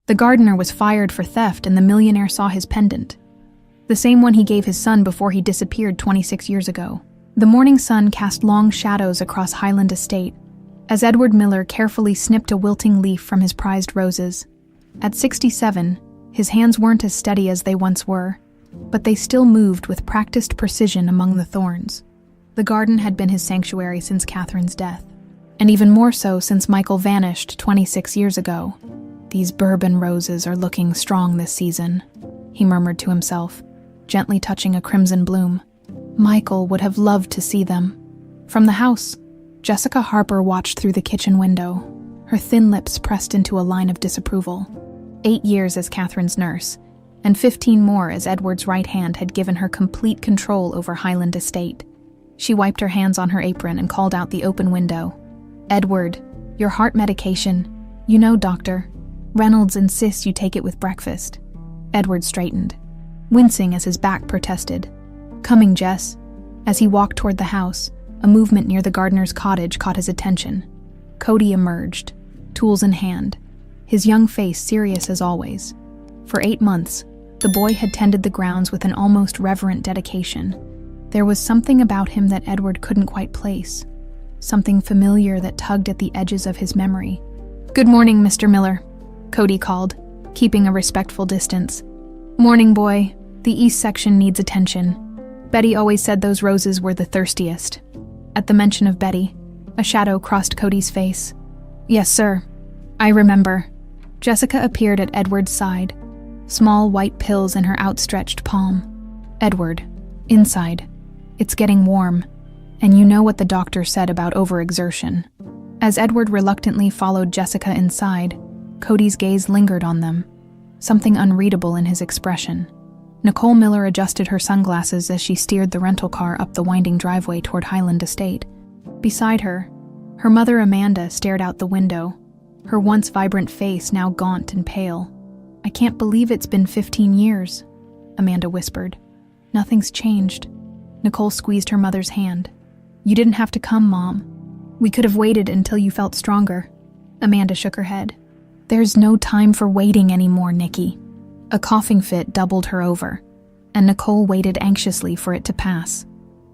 The gardener was fired for theft and the millionaire saw his pendant. The same one he gave his son before he disappeared 26 years ago. The morning sun cast long shadows across Highland Estate as Edward Miller carefully snipped a wilting leaf from his prized roses. At 67, his hands weren't as steady as they once were, but they still moved with practiced precision among the thorns. The garden had been his sanctuary since Catherine's death, and even more so since Michael vanished 26 years ago. "These bourbon roses are looking strong this season," he murmured to himself, gently touching a crimson bloom. Michael would have loved to see them. From the house, Jessica Harper watched through the kitchen window, her thin lips pressed into a line of disapproval. 8 years as Catherine's nurse, and 15 more as Edward's right hand had given her complete control over Highland Estate. She wiped her hands on her apron and called out the open window. "Edward, your heart medication. You know, doctor. Reynolds insists you take it with breakfast." Edward straightened, wincing as his back protested. "Coming, Jess." As he walked toward the house, a movement near the gardener's cottage caught his attention. Cody emerged, tools in hand, his young face serious as always. For 8 months, the boy had tended the grounds with an almost reverent dedication. There was something about him that Edward couldn't quite place, something familiar that tugged at the edges of his memory. "Good morning, Mr. Miller," Cody called, keeping a respectful distance. "Morning, boy. The east section needs attention. Betty always said those roses were the thirstiest." At the mention of Betty, a shadow crossed Cody's face. "Yes, sir. I remember." Jessica appeared at Edward's side, small white pills in her outstretched palm. "Edward, inside. It's getting warm, and you know what the doctor said about overexertion." As Edward reluctantly followed Jessica inside, Cody's gaze lingered on them, something unreadable in his expression. Nicole Miller adjusted her sunglasses as she steered the rental car up the winding driveway toward Highland Estate. Beside her, her mother Amanda stared out the window, her once vibrant face now gaunt and pale. "I can't believe it's been 15 years, Amanda whispered. "Nothing's changed." Nicole squeezed her mother's hand. "You didn't have to come, Mom. We could have waited until you felt stronger." Amanda shook her head. "There's no time for waiting anymore, Nikki." A coughing fit doubled her over, and Nicole waited anxiously for it to pass.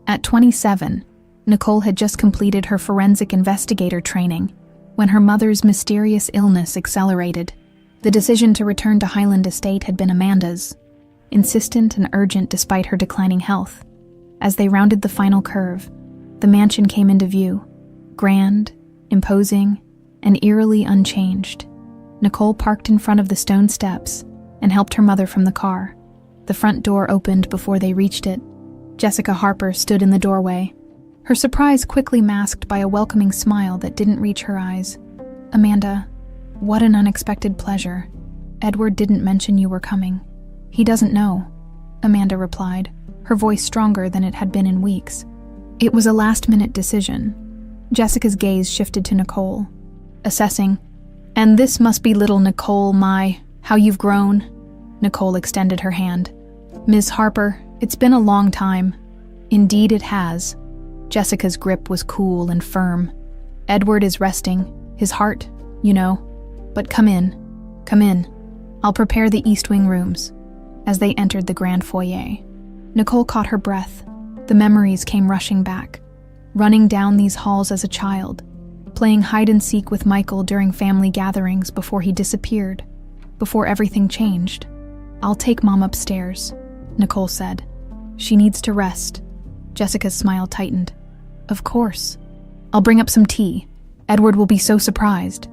At 27, Nicole had just completed her forensic investigator training when her mother's mysterious illness accelerated. The decision to return to Highland Estate had been Amanda's, insistent and urgent despite her declining health. As they rounded the final curve, the mansion came into view, grand, imposing, and eerily unchanged. Nicole parked in front of the stone steps and helped her mother from the car. The front door opened before they reached it. Jessica Harper stood in the doorway, her surprise quickly masked by a welcoming smile that didn't reach her eyes. "Amanda, what an unexpected pleasure. Edward didn't mention you were coming." "He doesn't know," Amanda replied, her voice stronger than it had been in weeks. "It was a last-minute decision." Jessica's gaze shifted to Nicole, assessing. "And this must be little Nicole, how you've grown." Nicole extended her hand. "Ms. Harper, it's been a long time." "Indeed it has." Jessica's grip was cool and firm. "Edward is resting, his heart, you know. But come in. I'll prepare the East Wing rooms." As they entered the grand foyer, Nicole caught her breath. The memories came rushing back, running down these halls as a child, playing hide-and-seek with Michael during family gatherings before he disappeared, before everything changed. "I'll take Mom upstairs," Nicole said. "She needs to rest." Jessica's smile tightened. "Of course. I'll bring up some tea. Edward will be so surprised."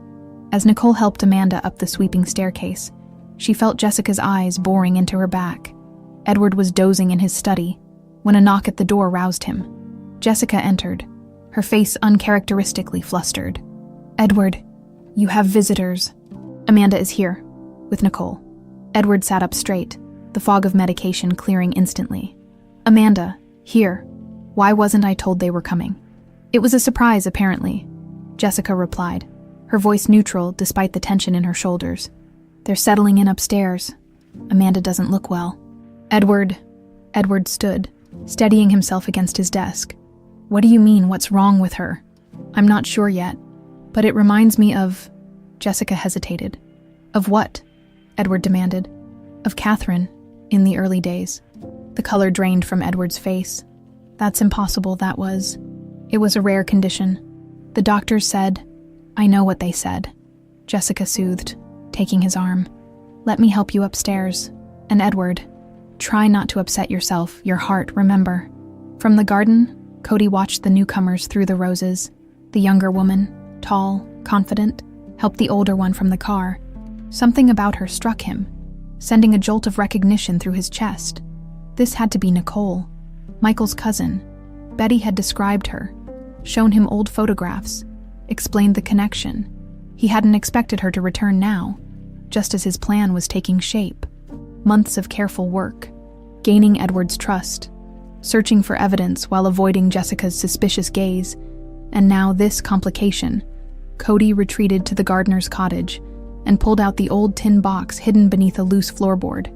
As Nicole helped Amanda up the sweeping staircase, she felt Jessica's eyes boring into her back. Edward was dozing in his study when a knock at the door roused him. Jessica entered, her face uncharacteristically flustered. "Edward, you have visitors." "Amanda is here, with Nicole." Edward sat up straight, the fog of medication clearing instantly. "Amanda, here. Why wasn't I told they were coming?" "It was a surprise, apparently," Jessica replied, her voice neutral despite the tension in her shoulders. "They're settling in upstairs. Amanda doesn't look well." Edward stood, steadying himself against his desk. "What do you mean, what's wrong with her?" "I'm not sure yet, but it reminds me of..." Jessica hesitated. "Of what?" Edward demanded. Of Catherine, in the early days. The color drained from Edward's face. That's impossible, that was. It was a rare condition. The doctors said, I know what they said. Jessica soothed, taking his arm. Let me help you upstairs. And Edward, try not to upset yourself, your heart, remember. From the garden, Cody watched the newcomers through the roses. The younger woman, tall, confident, helped the older one from the car. Something about her struck him, sending a jolt of recognition through his chest. This had to be Nicole, Michael's cousin. Betty had described her, shown him old photographs, explained the connection. He hadn't expected her to return now, just as his plan was taking shape. Months of careful work, gaining Edward's trust, searching for evidence while avoiding Jessica's suspicious gaze, and now this complication. Cody retreated to the gardener's cottage and pulled out the old tin box hidden beneath a loose floorboard.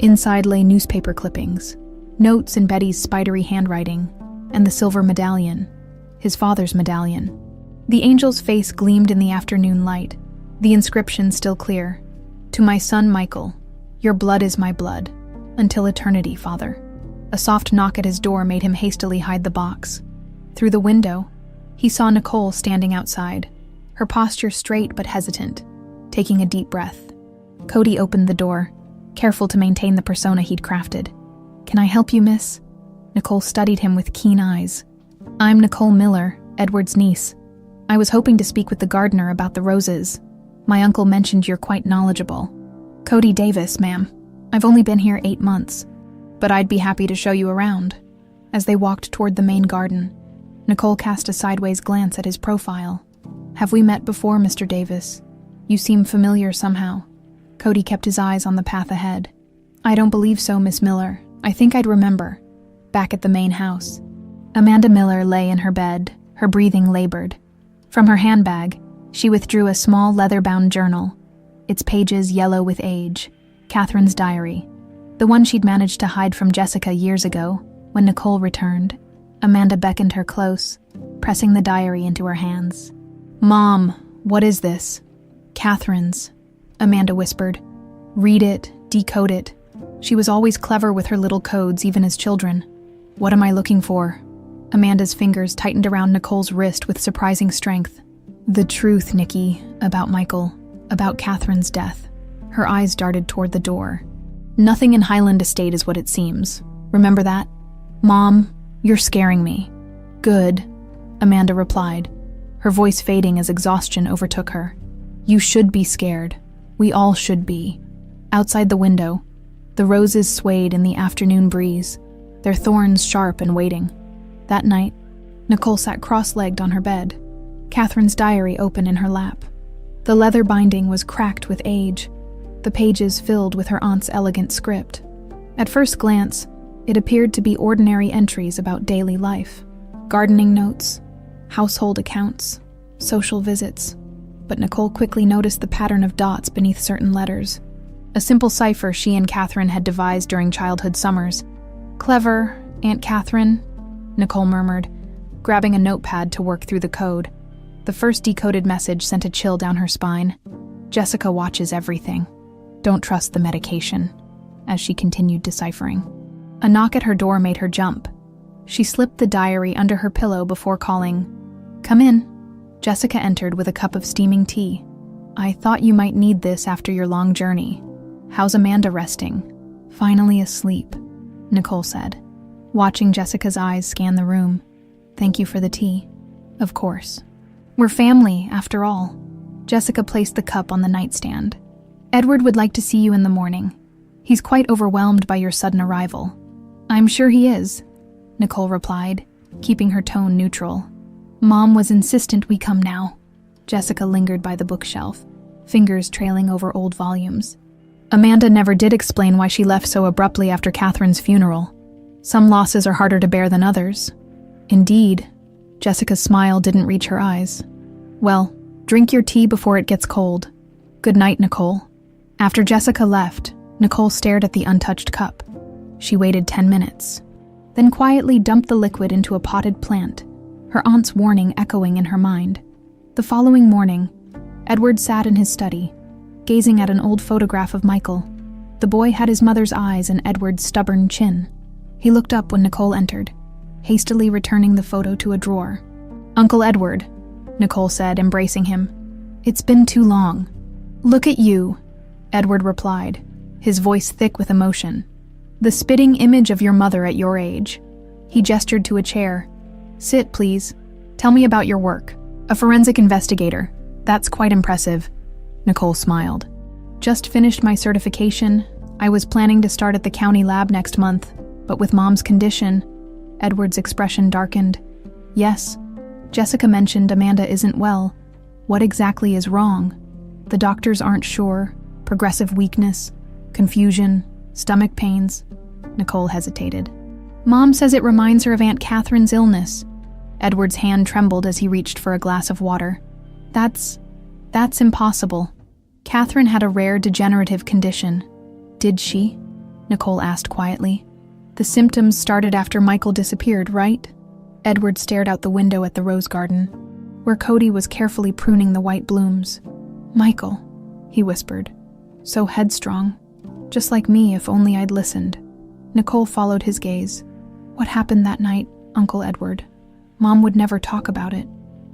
Inside lay newspaper clippings, notes in Betty's spidery handwriting, and the silver medallion, his father's medallion. The angel's face gleamed in the afternoon light, the inscription still clear. To my son Michael, your blood is my blood, until eternity, Father. A soft knock at his door made him hastily hide the box. Through the window, he saw Nicole standing outside, her posture straight but hesitant, taking a deep breath. Cody opened the door, careful to maintain the persona he'd crafted. Can I help you, miss? Nicole studied him with keen eyes. I'm Nicole Miller, Edward's niece. I was hoping to speak with the gardener about the roses. My uncle mentioned you're quite knowledgeable. Cody Davis, ma'am. I've only been here 8 months, but I'd be happy to show you around. As they walked toward the main garden, Nicole cast a sideways glance at his profile. Have we met before, Mr. Davis? You seem familiar somehow. Cody kept his eyes on the path ahead. I don't believe so, Miss Miller. I think I'd remember. Back at the main house. Amanda Miller lay in her bed, her breathing labored. From her handbag, she withdrew a small leather-bound journal, its pages yellow with age, Catherine's diary, the one she'd managed to hide from Jessica years ago. When Nicole returned, Amanda beckoned her close, pressing the diary into her hands. Mom, what is this? Catherine's, Amanda whispered. Read it, decode it. She was always clever with her little codes, even as children. What am I looking for? Amanda's fingers tightened around Nicole's wrist with surprising strength. The truth, Nikki, about Michael, about Catherine's death. Her eyes darted toward the door. Nothing in Highland Estate is what it seems. Remember that? Mom, you're scaring me. Good, Amanda replied, her voice fading as exhaustion overtook her. You should be scared. We all should be. Outside the window, the roses swayed in the afternoon breeze, their thorns sharp and waiting. That night, Nicole sat cross-legged on her bed, Catherine's diary open in her lap. The leather binding was cracked with age, the pages filled with her aunt's elegant script. At first glance, it appeared to be ordinary entries about daily life, gardening notes, household accounts, social visits. But Nicole quickly noticed the pattern of dots beneath certain letters, a simple cipher she and Catherine had devised during childhood summers. Clever, Aunt Catherine, Nicole murmured, grabbing a notepad to work through the code. The first decoded message sent a chill down her spine. Jessica watches everything. Don't trust the medication, as she continued deciphering. A knock at her door made her jump. She slipped the diary under her pillow before calling, Come in. Jessica entered with a cup of steaming tea. I thought you might need this after your long journey. How's Amanda resting? Finally asleep, Nicole said, watching Jessica's eyes scan the room. Thank you for the tea. Of course. We're family, after all. Jessica placed the cup on the nightstand. Edward would like to see you in the morning. He's quite overwhelmed by your sudden arrival. I'm sure he is, Nicole replied, keeping her tone neutral. Mom was insistent we come now. Jessica lingered by the bookshelf, fingers trailing over old volumes. Amanda never did explain why she left so abruptly after Catherine's funeral. Some losses are harder to bear than others. Indeed, Jessica's smile didn't reach her eyes. Well, drink your tea before it gets cold. Good night, Nicole. After Jessica left, Nicole stared at the untouched cup. She waited 10 minutes, then quietly dumped the liquid into a potted plant, her aunt's warning echoing in her mind. The following morning, Edward sat in his study, gazing at an old photograph of Michael. The boy had his mother's eyes and Edward's stubborn chin. He looked up when Nicole entered, hastily returning the photo to a drawer. "Uncle Edward," Nicole said, embracing him. "It's been too long." "Look at you," Edward replied, his voice thick with emotion. "The spitting image of your mother at your age." He gestured to a chair. "Sit, please. Tell me about your work." "A forensic investigator. That's quite impressive," Nicole smiled. "Just finished my certification. I was planning to start at the county lab next month, but with Mom's condition," Edward's expression darkened. "Yes, Jessica mentioned Amanda isn't well. What exactly is wrong? The doctors aren't sure. Progressive weakness, confusion, stomach pains." Nicole hesitated. "Mom says it reminds her of Aunt Catherine's illness." Edward's hand trembled as he reached for a glass of water. That's impossible. Catherine had a rare degenerative condition." "Did she?" Nicole asked quietly. "The symptoms started after Michael disappeared, right?" Edward stared out the window at the rose garden, where Cody was carefully pruning the white blooms. "Michael," he whispered. "So headstrong. Just like me, if only I'd listened." Nicole followed his gaze. "What happened that night, Uncle Edward?" Mom would never talk about it.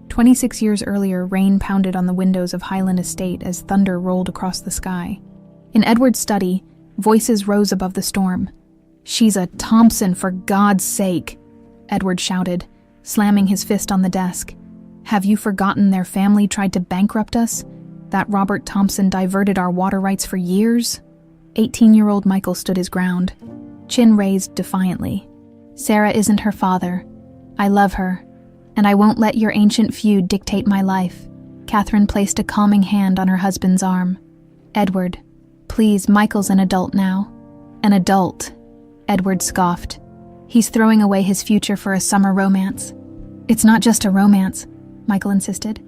26 years earlier, rain pounded on the windows of Highland Estate as thunder rolled across the sky. In Edward's study, voices rose above the storm. "She's a Thompson, for God's sake!" Edward shouted, slamming his fist on the desk. "Have you forgotten their family tried to bankrupt us? That Robert Thompson diverted our water rights for years?" 18-year-old Michael stood his ground, chin raised defiantly. "Sarah isn't her father. I love her, and I won't let your ancient feud dictate my life." Catherine placed a calming hand on her husband's arm. "Edward, please, Michael's an adult now." "An adult," Edward scoffed. "He's throwing away his future for a summer romance." "It's not just a romance," Michael insisted.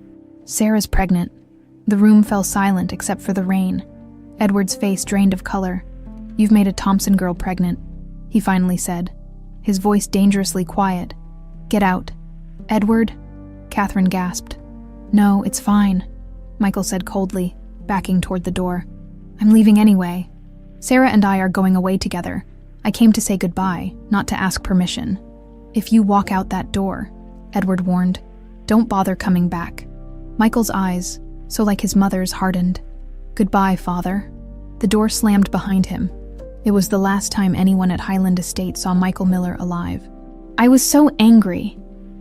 "Sarah's pregnant." The room fell silent except for the rain. Edward's face drained of color. "You've made a Thompson girl pregnant," he finally said, his voice dangerously quiet. "Get out." "Edward?" Catherine gasped. "No, it's fine," Michael said coldly, backing toward the door. "I'm leaving anyway. Sarah and I are going away together. I came to say goodbye, not to ask permission." "If you walk out that door," Edward warned, "don't bother coming back." Michael's eyes, so like his mother's, hardened. "Goodbye, Father." The door slammed behind him. It was the last time anyone at Highland Estate saw Michael Miller alive. "I was so angry,"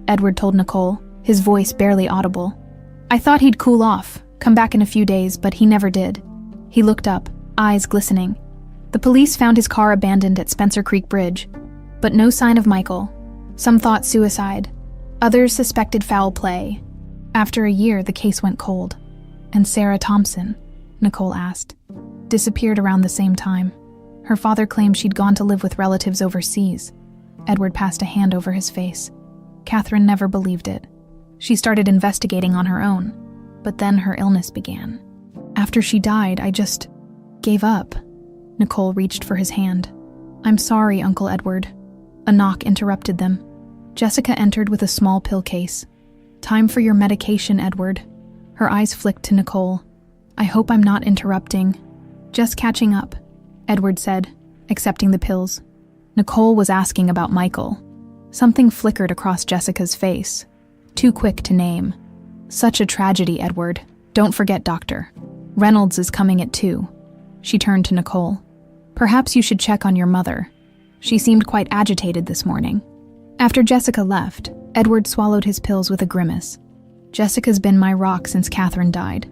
Edward told Nicole, his voice barely audible. "I thought he'd cool off, come back in a few days, but he never did." He looked up, eyes glistening. "The police found his car abandoned at Spencer Creek Bridge, but no sign of Michael. Some thought suicide. Others suspected foul play. After a year, the case went cold." "And Sarah Thompson?" Nicole asked. "Disappeared around the same time. Her father claimed she'd gone to live with relatives overseas." Edward passed a hand over his face. "Catherine never believed it. She started investigating on her own, but then her illness began. After she died, I just gave up." Nicole reached for his hand. "I'm sorry, Uncle Edward." A knock interrupted them. Jessica entered with a small pill case. "Time for your medication, Edward." Her eyes flicked to Nicole. "I hope I'm not interrupting." "Just catching up," Edward said, accepting the pills. Nicole was asking about Michael. Something flickered across Jessica's face. Too quick to name. "Such a tragedy, Edward. Don't forget, Doctor. Reynolds is coming at 2. She turned to Nicole. "Perhaps you should check on your mother. She seemed quite agitated this morning." After Jessica left, Edward swallowed his pills with a grimace. "Jessica's been my rock since Catherine died.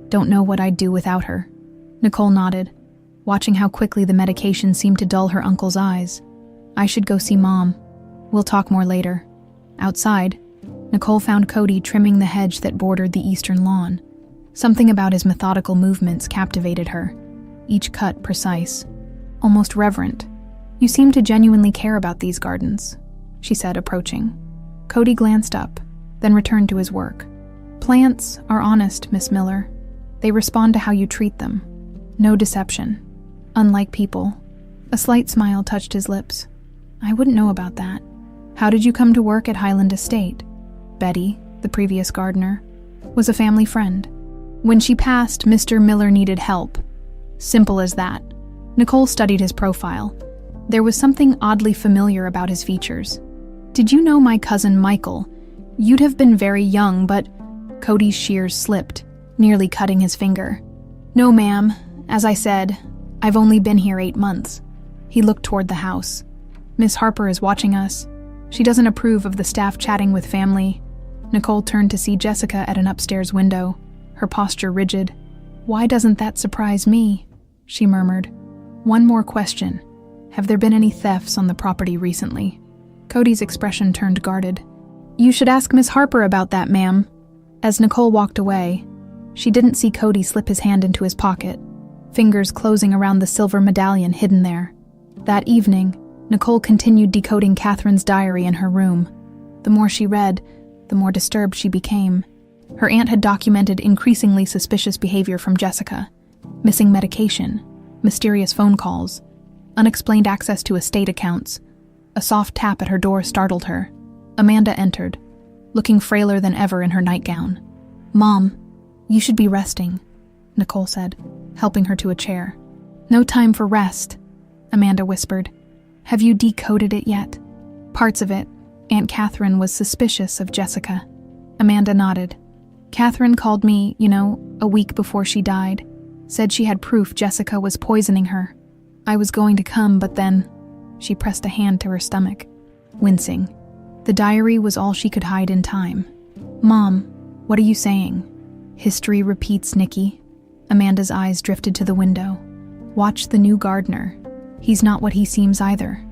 Don't know what I'd do without her." Nicole nodded, watching how quickly the medication seemed to dull her uncle's eyes. "I should go see Mom. We'll talk more later." Outside, Nicole found Cody trimming the hedge that bordered the eastern lawn. Something about his methodical movements captivated her, each cut precise, almost reverent. "You seem to genuinely care about these gardens," she said, approaching. Cody glanced up, then returned to his work. "Plants are honest, Miss Miller. They respond to how you treat them. No deception. Unlike people." A slight smile touched his lips. "I wouldn't know about that. How did you come to work at Highland Estate?" Betty, the previous gardener, was a family friend. When she passed, Mr. Miller needed help. Simple as that. Nicole studied his profile. There was something oddly familiar about his features. Did you know my cousin Michael? You'd have been very young, but Cody's shears slipped, nearly cutting his finger. No, ma'am. As I said, I've only been here 8 months. He looked toward the house. Miss Harper is watching us. She doesn't approve of the staff chatting with family. Nicole turned to see Jessica at an upstairs window, her posture rigid. Why doesn't that surprise me? She murmured. One more question. Have there been any thefts on the property recently? Cody's expression turned guarded. You should ask Miss Harper about that, ma'am. As Nicole walked away, she didn't see Cody slip his hand into his pocket, fingers closing around the silver medallion hidden there. That evening, Nicole continued decoding Catherine's diary in her room. The more she read, the more disturbed she became. Her aunt had documented increasingly suspicious behavior from Jessica. Missing medication, mysterious phone calls, unexplained access to estate accounts. A soft tap at her door startled her. Amanda entered, looking frailer than ever in her nightgown. Mom, you should be resting, Nicole said, helping her to a chair. No time for rest, Amanda whispered. Have you decoded it yet? Parts of it. Aunt Catherine was suspicious of Jessica. Amanda nodded. Catherine called me, a week before she died. Said she had proof Jessica was poisoning her. I was going to come, but then... She pressed a hand to her stomach, wincing. The diary was all she could hide in time. Mom, what are you saying? History repeats, Nikki. Amanda's eyes drifted to the window. Watch the new gardener. He's not what he seems either.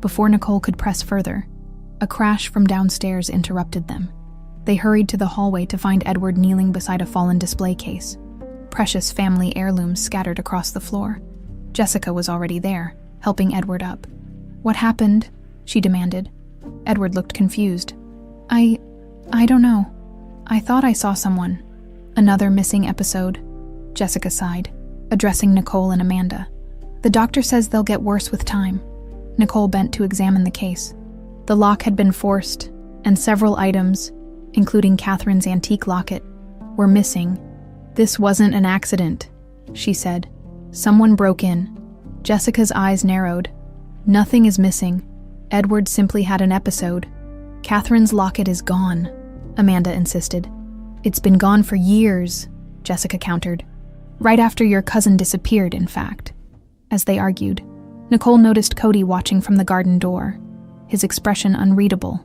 Before Nicole could press further, a crash from downstairs interrupted them. They hurried to the hallway to find Edward kneeling beside a fallen display case. Precious family heirlooms scattered across the floor. Jessica was already there, helping Edward up. What happened? She demanded. Edward looked confused. I don't know. I thought I saw someone. Another missing episode. Jessica sighed, addressing Nicole and Amanda. The doctor says they'll get worse with time. Nicole bent to examine the case. The lock had been forced, and several items, including Catherine's antique locket, were missing. This wasn't an accident, she said. Someone broke in. Jessica's eyes narrowed. Nothing is missing. Edward simply had an episode. Catherine's locket is gone, Amanda insisted. It's been gone for years, Jessica countered. Right after your cousin disappeared, in fact. As they argued, Nicole noticed Cody watching from the garden door, his expression unreadable.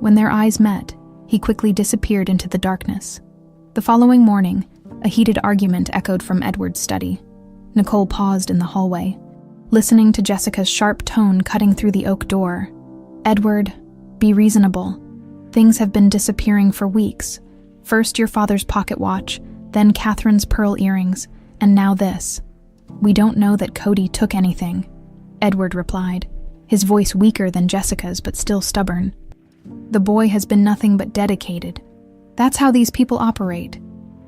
When their eyes met, he quickly disappeared into the darkness. The following morning, a heated argument echoed from Edward's study. Nicole paused in the hallway, listening to Jessica's sharp tone cutting through the oak door. Edward, be reasonable. Things have been disappearing for weeks. First your father's pocket watch, then Catherine's pearl earrings, and now this. We don't know that Cody took anything, Edward replied, his voice weaker than Jessica's but still stubborn. The boy has been nothing but dedicated. That's how these people operate,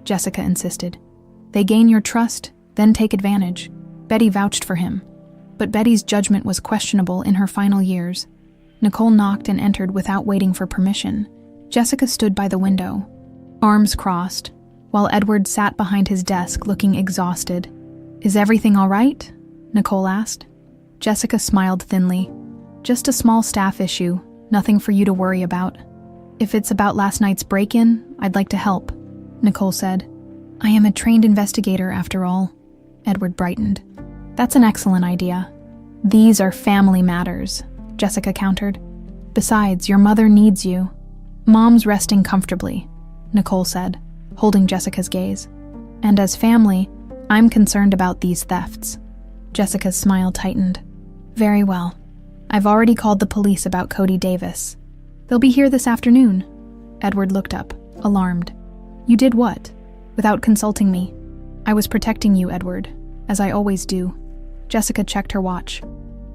Jessica insisted. They gain your trust, then take advantage. Betty vouched for him, but Betty's judgment was questionable in her final years. Nicole knocked and entered without waiting for permission. Jessica stood by the window, arms crossed, while Edward sat behind his desk looking exhausted. Is everything all right? Nicole asked. Jessica smiled thinly. Just a small staff issue, nothing for you to worry about. If it's about last night's break-in, I'd like to help, Nicole said. I am a trained investigator after all. Edward brightened. That's an excellent idea. These are family matters, Jessica countered. Besides, your mother needs you. Mom's resting comfortably, Nicole said, holding Jessica's gaze. And as family, I'm concerned about these thefts. Jessica's smile tightened. Very well. I've already called the police about Cody Davis. They'll be here this afternoon. Edward looked up, alarmed. You did what? Without consulting me. I was protecting you, Edward, as I always do. Jessica checked her watch.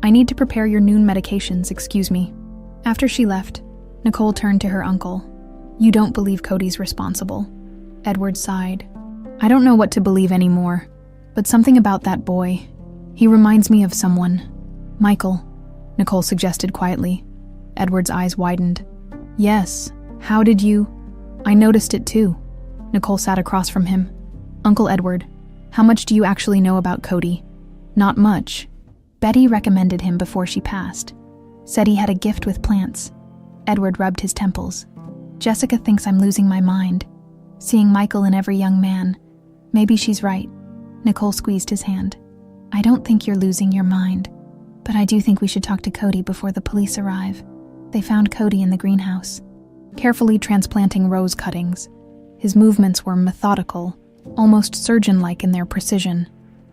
I need to prepare your noon medications, excuse me. After she left, Nicole turned to her uncle. You don't believe Cody's responsible. Edward sighed. I don't know what to believe anymore, but something about that boy. He reminds me of someone. Michael, Nicole suggested quietly. Edward's eyes widened. Yes, how did you? I noticed it too. Nicole sat across from him. Uncle Edward, how much do you actually know about Cody? Not much. Betty recommended him before she passed. Said he had a gift with plants. Edward rubbed his temples. Jessica thinks I'm losing my mind. Seeing Michael in every young man. Maybe she's right. Nicole squeezed his hand. I don't think you're losing your mind, but I do think we should talk to Cody before the police arrive. They found Cody in the greenhouse, carefully transplanting rose cuttings. His movements were methodical, almost surgeon-like in their precision.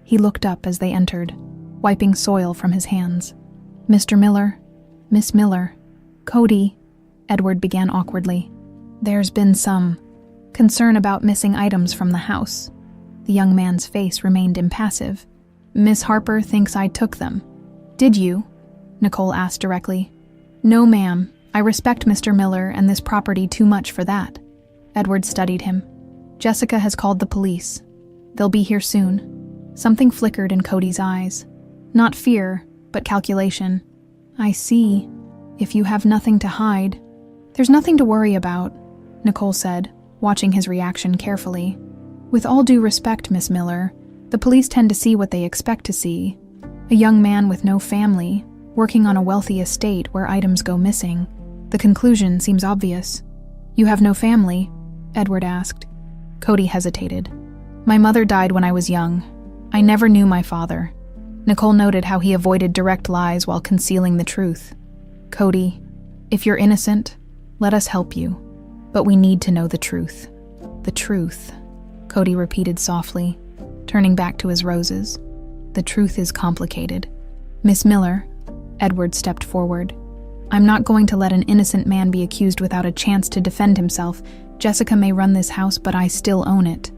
He looked up as they entered, wiping soil from his hands. Mr. Miller, Miss Miller, Cody, Edward began awkwardly. There's been some concern about missing items from the house. The young man's face remained impassive. Miss Harper thinks I took them. Did you? Nicole asked directly. No, ma'am. I respect Mr. Miller and this property too much for that. Edward studied him. Jessica has called the police. They'll be here soon. Something flickered in Cody's eyes. Not fear, but calculation. I see. If you have nothing to hide. There's nothing to worry about, Nicole said, watching his reaction carefully. With all due respect, Miss Miller, the police tend to see what they expect to see. A young man with no family, working on a wealthy estate where items go missing. The conclusion seems obvious. You have no family? Edward asked. Cody hesitated. My mother died when I was young. I never knew my father. Nicole noted how he avoided direct lies while concealing the truth. Cody, if you're innocent, let us help you. But we need to know the truth. The truth, Cody repeated softly, turning back to his roses. The truth is complicated. Miss Miller, Edward stepped forward. I'm not going to let an innocent man be accused without a chance to defend himself. Jessica may run this house, but I still own it.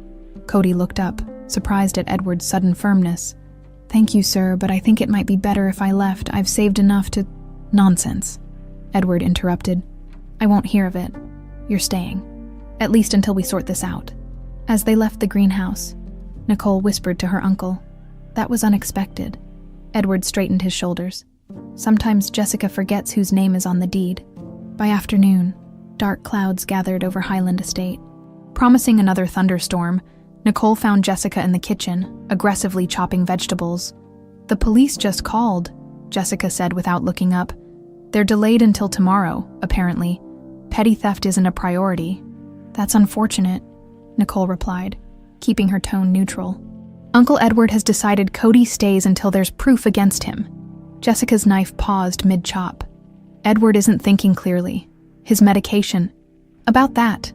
Cody looked up, surprised at Edward's sudden firmness. Thank you, sir, but I think it might be better if I left. I've saved enough to... Nonsense, Edward interrupted. I won't hear of it. You're staying. At least until we sort this out. As they left the greenhouse, Nicole whispered to her uncle. That was unexpected. Edward straightened his shoulders. Sometimes Jessica forgets whose name is on the deed. By afternoon, dark clouds gathered over Highland Estate. Promising another thunderstorm, Nicole found Jessica in the kitchen, aggressively chopping vegetables. The police just called, Jessica said without looking up. They're delayed until tomorrow, apparently. Petty theft isn't a priority. That's unfortunate, Nicole replied, keeping her tone neutral. Uncle Edward has decided Cody stays until there's proof against him. Jessica's knife paused mid-chop. Edward isn't thinking clearly. His medication. About that,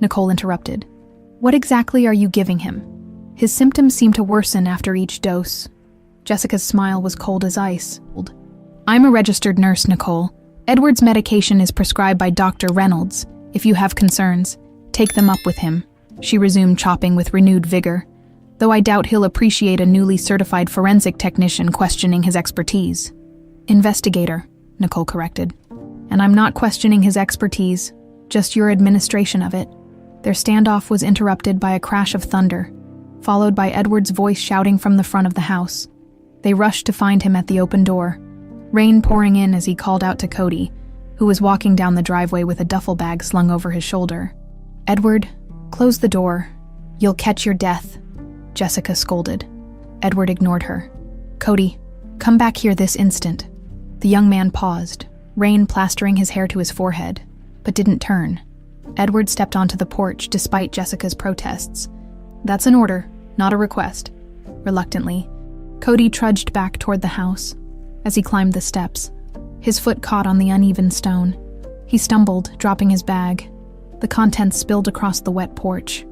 Nicole interrupted. What exactly are you giving him? His symptoms seem to worsen after each dose. Jessica's smile was cold as ice. I'm a registered nurse, Nicole. Edward's medication is prescribed by Dr. Reynolds. If you have concerns, take them up with him. She resumed chopping with renewed vigor, though I doubt he'll appreciate a newly certified forensic technician questioning his expertise. Investigator, Nicole corrected. And I'm not questioning his expertise, just your administration of it. Their standoff was interrupted by a crash of thunder, followed by Edward's voice shouting from the front of the house. They rushed to find him at the open door, rain pouring in as he called out to Cody, who was walking down the driveway with a duffel bag slung over his shoulder. Edward, close the door. You'll catch your death, Jessica scolded. Edward ignored her. Cody, come back here this instant. The young man paused, rain plastering his hair to his forehead, but didn't turn. Edward stepped onto the porch despite Jessica's protests. That's an order, not a request. Reluctantly, Cody trudged back toward the house. As he climbed the steps, his foot caught on the uneven stone. He stumbled, dropping his bag. The contents spilled across the wet porch.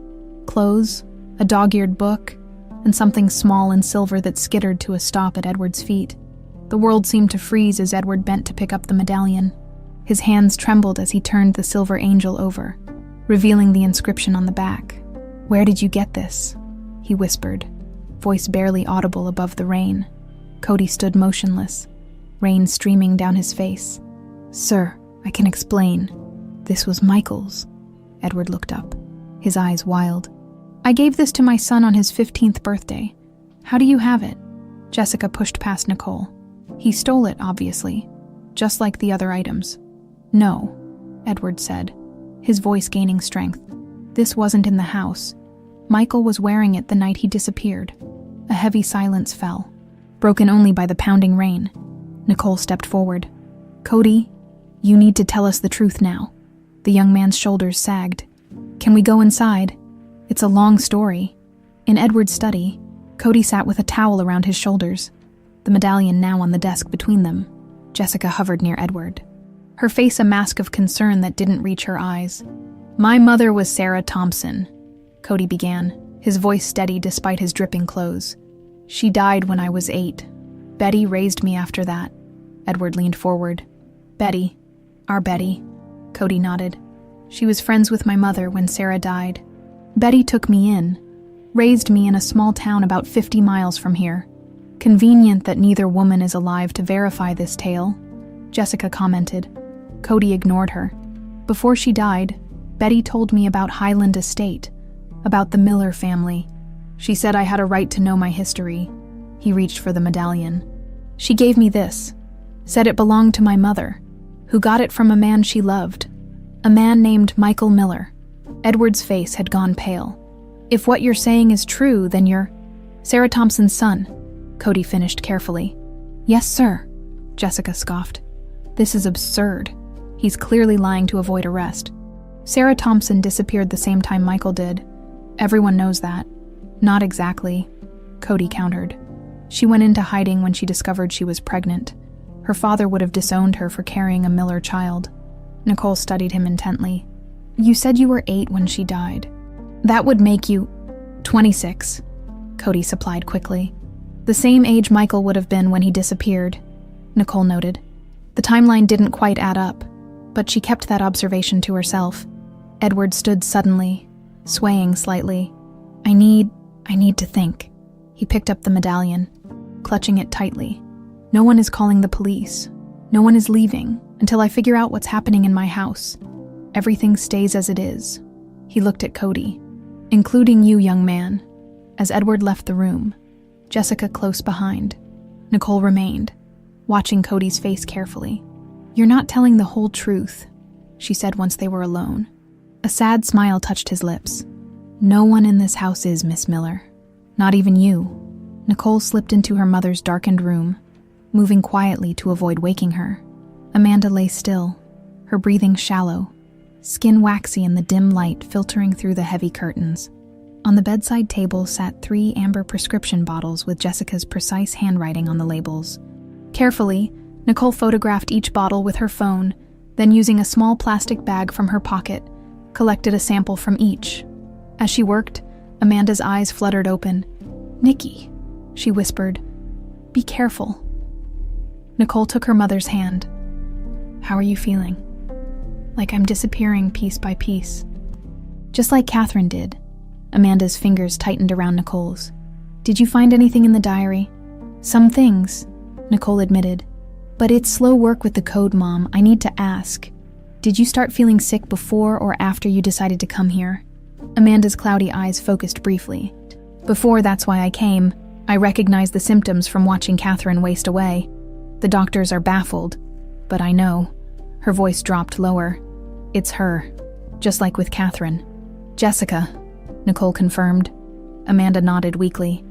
Clothes, a dog-eared book, and something small and silver that skittered to a stop at Edward's feet. The world seemed to freeze as Edward bent to pick up the medallion. His hands trembled as he turned the silver angel over, revealing the inscription on the back. Where did you get this? He whispered, voice barely audible above the rain. Cody stood motionless, rain streaming down his face. Sir, I can explain. This was Michael's. Edward looked up, his eyes wild. I gave this to my son on his 15th birthday. How do you have it? Jessica pushed past Nicole. He stole it, obviously, just like the other items. No, Edward said, his voice gaining strength. This wasn't in the house. Michael was wearing it the night he disappeared. A heavy silence fell, broken only by the pounding rain. Nicole stepped forward. "Cody, you need to tell us the truth now." The young man's shoulders sagged. "Can we go inside? It's a long story." In Edward's study, Cody sat with a towel around his shoulders, the medallion now on the desk between them. Jessica hovered near Edward, her face a mask of concern that didn't reach her eyes. "My mother was Sarah Thompson," Cody began, his voice steady despite his dripping clothes. "She died when I was 8. Betty raised me after that." Edward leaned forward. "Betty, our Betty." Cody nodded. "She was friends with my mother when Sarah died. Betty took me in, raised me in a small town about 50 miles from here. Convenient that neither woman is alive to verify this tale," Jessica commented. Cody ignored her. "Before she died, Betty told me about Highland Estate, about the Miller family. She said I had a right to know my history." He reached for the medallion. "She gave me this, said it belonged to my mother, who got it from a man she loved, a man named Michael Miller." Edward's face had gone pale. "If what you're saying is true, then you're Sarah Thompson's son," Cody finished carefully. "Yes, sir," Jessica scoffed. "This is absurd. He's clearly lying to avoid arrest. Sarah Thompson disappeared the same time Michael did. Everyone knows that." "Not exactly," Cody countered. "She went into hiding when she discovered she was pregnant. Her father would have disowned her for carrying a Miller child." Nicole studied him intently. "You said you were 8 when she died. That would make you 26, Cody supplied quickly. "The same age Michael would have been when he disappeared," Nicole noted. The timeline didn't quite add up, but she kept that observation to herself. Edward stood suddenly, swaying slightly. I need to think." He picked up the medallion, clutching it tightly. "No one is calling the police. No one is leaving until I figure out what's happening in my house. Everything stays as it is." He looked at Cody. "Including you, young man." As Edward left the room, Jessica close behind, Nicole remained, watching Cody's face carefully. "You're not telling the whole truth," she said once they were alone. A sad smile touched his lips. "No one in this house is, Miss Miller. Not even you." Nicole slipped into her mother's darkened room, moving quietly to avoid waking her. Amanda lay still, her breathing shallow, skin waxy in the dim light filtering through the heavy curtains. On the bedside table sat 3 amber prescription bottles with Jessica's precise handwriting on the labels. Carefully, Nicole photographed each bottle with her phone, then using a small plastic bag from her pocket, collected a sample from each. As she worked, Amanda's eyes fluttered open. "Nikki," she whispered, "be careful." Nicole took her mother's hand. "How are you feeling?" "Like I'm disappearing piece by piece." "Just like Catherine did." Amanda's fingers tightened around Nicole's. "Did you find anything in the diary?" "Some things," Nicole admitted. "But it's slow work with the code, Mom. I need to ask. Did you start feeling sick before or after you decided to come here?" Amanda's cloudy eyes focused briefly. "Before, that's why I came. I recognized the symptoms from watching Catherine waste away. The doctors are baffled, but I know." Her voice dropped lower. "It's her, just like with Catherine." "Jessica," Nicole confirmed. Amanda nodded weakly.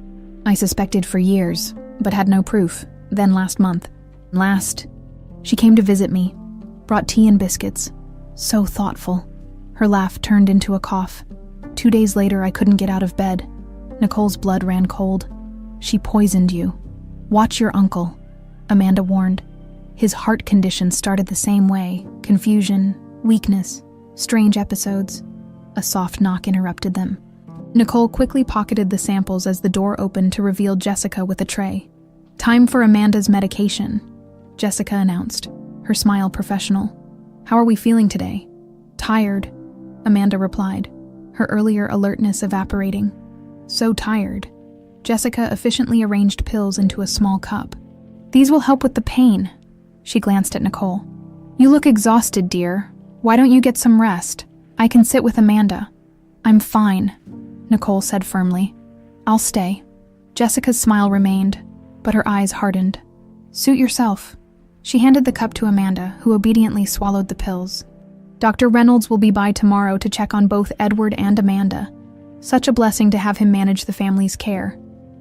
"I suspected for years, but had no proof. Then last month. She came to visit me, brought tea and biscuits. So thoughtful." Her laugh turned into a cough. 2 days later, I couldn't get out of bed. Nicole's blood ran cold. "She poisoned you. Watch your uncle," Amanda warned. "His heart condition started the same way. Confusion, weakness, strange episodes." A soft knock interrupted them. Nicole quickly pocketed the samples as the door opened to reveal Jessica with a tray. "Time for Amanda's medication," Jessica announced, her smile professional. "How are we feeling today?" "Tired," Amanda replied, her earlier alertness evaporating. "So tired." Jessica efficiently arranged pills into a small cup. "These will help with the pain." She glanced at Nicole. "You look exhausted, dear. Why don't you get some rest? I can sit with Amanda." "I'm fine," Nicole said firmly. "I'll stay." Jessica's smile remained, but her eyes hardened. "Suit yourself." She handed the cup to Amanda, who obediently swallowed the pills. "Dr. Reynolds will be by tomorrow to check on both Edward and Amanda. Such a blessing to have him manage the family's care.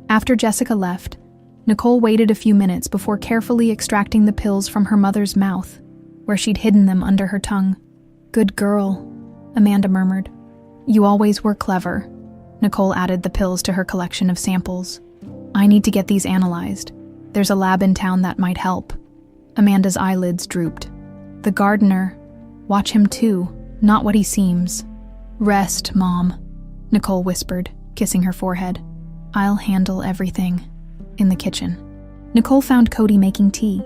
After Jessica left, Nicole waited a few minutes before carefully extracting the pills from her mother's mouth, where she'd hidden them under her tongue. "Good girl," Amanda murmured. "You always were clever." Nicole added the pills to her collection of samples. "I need to get these analyzed. There's a lab in town that might help." Amanda's eyelids drooped. "The gardener. Watch him too, not what he seems." "Rest, Mom," Nicole whispered, kissing her forehead. "I'll handle everything." In the kitchen, Nicole found Cody making tea,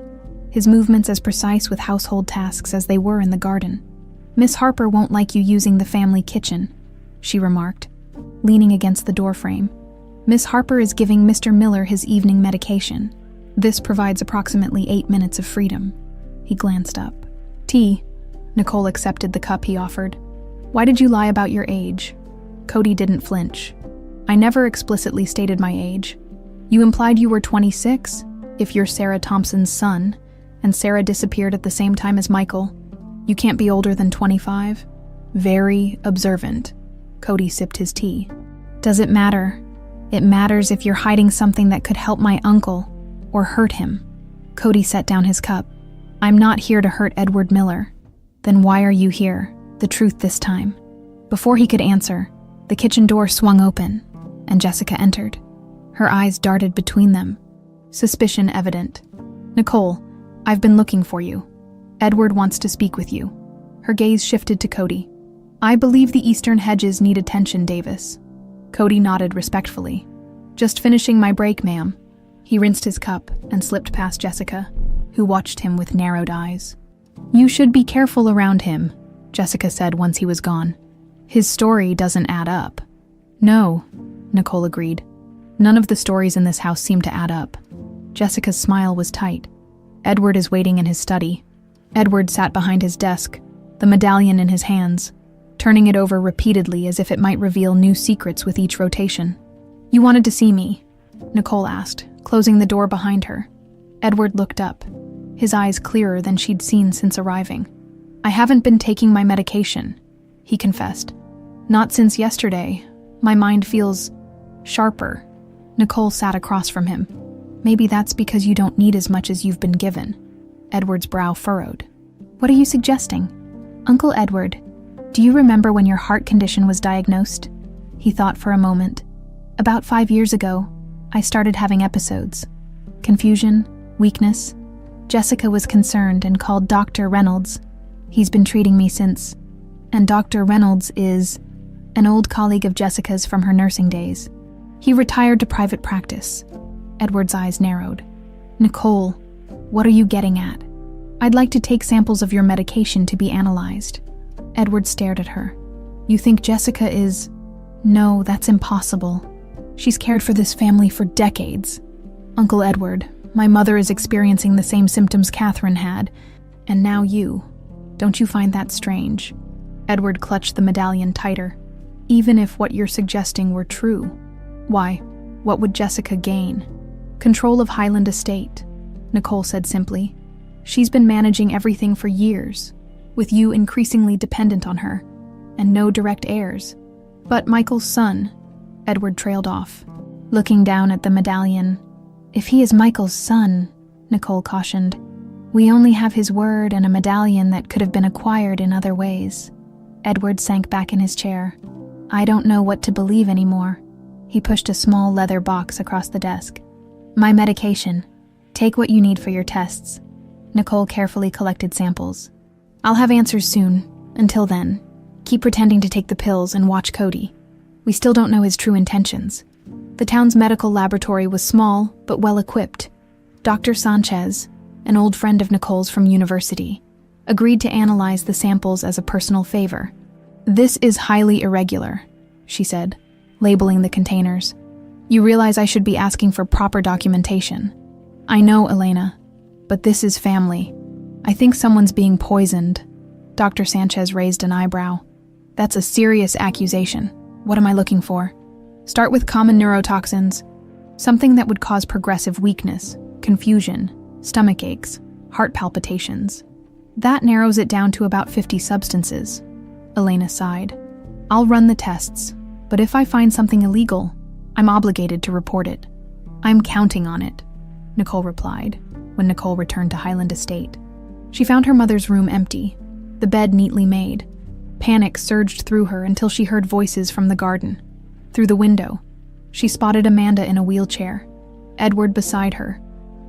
his movements as precise with household tasks as they were in the garden. "Miss Harper won't like you using the family kitchen," she remarked, leaning against the doorframe. "Miss Harper is giving Mr. Miller his evening medication. This provides approximately 8 minutes of freedom." He glanced up. "Tea." Nicole accepted the cup he offered. "Why did you lie about your age?" Cody didn't flinch. "I never explicitly stated my age. You implied you were 26, if you're Sarah Thompson's son, and Sarah disappeared at the same time as Michael. You can't be older than 25. Very observant." Cody sipped his tea. "Does it matter? It matters if you're hiding something that could help my uncle, or hurt him." Cody set down his cup. "I'm not here to hurt Edward Miller." "Then why are you here? The truth this time." Before he could answer, the kitchen door swung open, and Jessica entered. Her eyes darted between them, suspicion evident. "Nicole, I've been looking for you. Edward wants to speak with you." Her gaze shifted to Cody. "I believe the eastern hedges need attention, Davis." Cody nodded respectfully. "Just finishing my break, ma'am." He rinsed his cup and slipped past Jessica, who watched him with narrowed eyes. "You should be careful around him," Jessica said once he was gone. "His story doesn't add up." "No," Nicole agreed. "None of the stories in this house seem to add up." Jessica's smile was tight. "Edward is waiting in his study." Edward sat behind his desk, the medallion in his hands, turning it over repeatedly as if it might reveal new secrets with each rotation. "You wanted to see me?" Nicole asked, closing the door behind her. Edward looked up, his eyes clearer than she'd seen since arriving. "I haven't been taking my medication," he confessed. "Not since yesterday. My mind feels sharper." Nicole sat across from him. "Maybe that's because you don't need as much as you've been given." Edward's brow furrowed. "What are you suggesting?" "Uncle Edward, do you remember when your heart condition was diagnosed?" He thought for a moment. "About 5 years ago, I started having episodes. Confusion, weakness. Jessica was concerned and called Dr. Reynolds. He's been treating me since. And Dr. Reynolds is an old colleague of Jessica's from her nursing days. He retired to private practice." Edward's eyes narrowed. "Nicole, what are you getting at?" "I'd like to take samples of your medication to be analyzed." Edward stared at her. "You think Jessica is—" "No, that's impossible. She's cared for this family for decades." "Uncle Edward, my mother is experiencing the same symptoms Catherine had, and now you. Don't you find that strange?" Edward clutched the medallion tighter. "Even if what you're suggesting were true, why, what would Jessica gain?" "Control of Highland Estate," Nicole said simply. "She's been managing everything for years, with you increasingly dependent on her, and no direct heirs." "But Michael's son," Edward trailed off, looking down at the medallion. "If he is Michael's son," Nicole cautioned, "we only have his word and a medallion that could have been acquired in other ways." Edward sank back in his chair. "I don't know what to believe anymore." He pushed a small leather box across the desk. "My medication. Take what you need for your tests." Nicole carefully collected samples. "I'll have answers soon. Until then, keep pretending to take the pills and watch Cody. We still don't know his true intentions." The town's medical laboratory was small, but well-equipped. Dr. Sanchez, an old friend of Nicole's from university, agreed to analyze the samples as a personal favor. "This is highly irregular," she said, labeling the containers. "You realize I should be asking for proper documentation." "I know, Elena, but this is family. I think someone's being poisoned." Dr. Sanchez raised an eyebrow. "That's a serious accusation. What am I looking for?" "Start with common neurotoxins. Something that would cause progressive weakness, confusion, stomach aches, heart palpitations." "That narrows it down to about 50 substances." Elena sighed. "I'll run the tests. But if I find something illegal, I'm obligated to report it. I'm counting on it, Nicole replied, when Nicole returned to Highland Estate. She found her mother's room empty, the bed neatly made. Panic surged through her until she heard voices from the garden. Through the window, she spotted Amanda in a wheelchair, Edward beside her,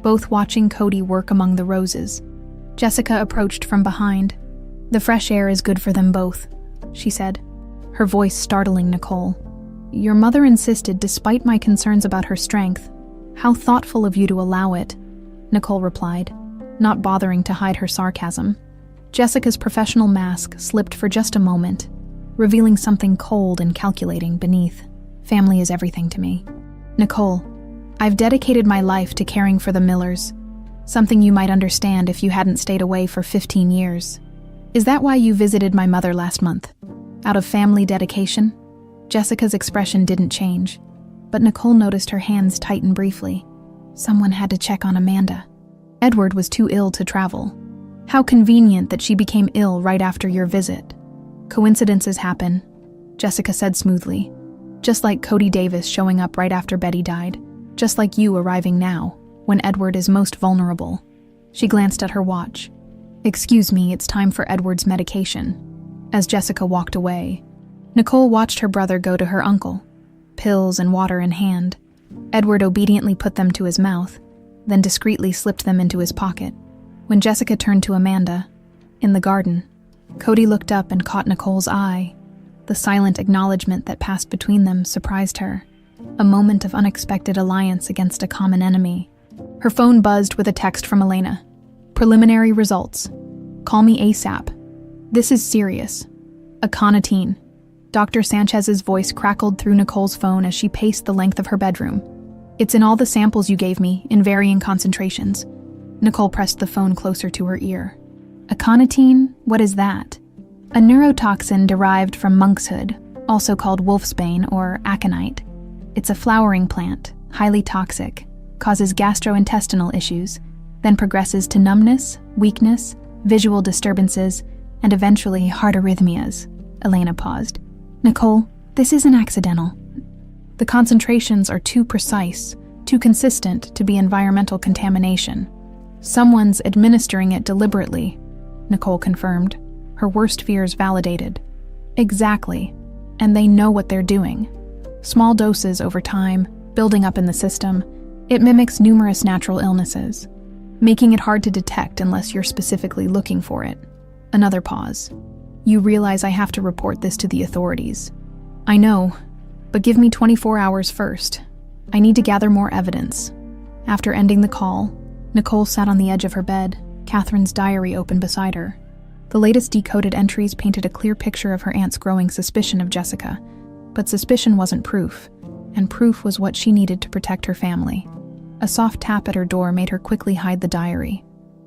both watching Cody work among the roses. Jessica approached from behind. "The fresh air is good for them both," she said, her voice startling Nicole. "Your mother insisted despite my concerns about her strength. How thoughtful of you to allow it," Nicole replied, not bothering to hide her sarcasm. Jessica's professional mask slipped for just a moment, revealing something cold and calculating beneath. "Family is everything to me. Nicole, I've dedicated my life to caring for the Millers, something you might understand if you hadn't stayed away for 15 years. Is that why you visited my mother last month? Out of family dedication?" Jessica's expression didn't change, but Nicole noticed her hands tighten briefly. Someone had to check on Amanda. Edward was too ill to travel. How convenient that she became ill right after your visit. "Coincidences happen," Jessica said smoothly. "Just like Cody Davis showing up right after Betty died. Just like you arriving now, when Edward is most vulnerable." She glanced at her watch. "Excuse me, it's time for Edward's medication." As Jessica walked away, Nicole watched her brother go to her uncle, pills and water in hand. Edward obediently put them to his mouth, then discreetly slipped them into his pocket. When Jessica turned to Amanda, in the garden, Cody looked up and caught Nicole's eye. The silent acknowledgement that passed between them surprised her, a moment of unexpected alliance against a common enemy. Her phone buzzed with a text from Elena. "Preliminary results. Call me ASAP. This is serious. Aconitine." Dr. Sanchez's voice crackled through Nicole's phone as she paced the length of her bedroom. "It's in all the samples you gave me, in varying concentrations." Nicole pressed the phone closer to her ear. "Aconitine? What is that?" "A neurotoxin derived from monkshood, also called wolfsbane or aconite. It's a flowering plant, highly toxic, causes gastrointestinal issues, then progresses to numbness, weakness, visual disturbances, and eventually heart arrhythmias." Elena paused. "Nicole, this isn't accidental. The concentrations are too precise, too consistent to be environmental contamination. Someone's administering it deliberately," Nicole confirmed, her worst fears validated. "Exactly, and they know what they're doing. Small doses over time, building up in the system, it mimics numerous natural illnesses, making it hard to detect unless you're specifically looking for it." Another pause. "You realize I have to report this to the authorities." "I know, but give me 24 hours first. I need to gather more evidence." After ending the call, Nicole sat on the edge of her bed, Catherine's diary open beside her. The latest decoded entries painted a clear picture of her aunt's growing suspicion of Jessica, but suspicion wasn't proof, and proof was what she needed to protect her family. A soft tap at her door made her quickly hide the diary.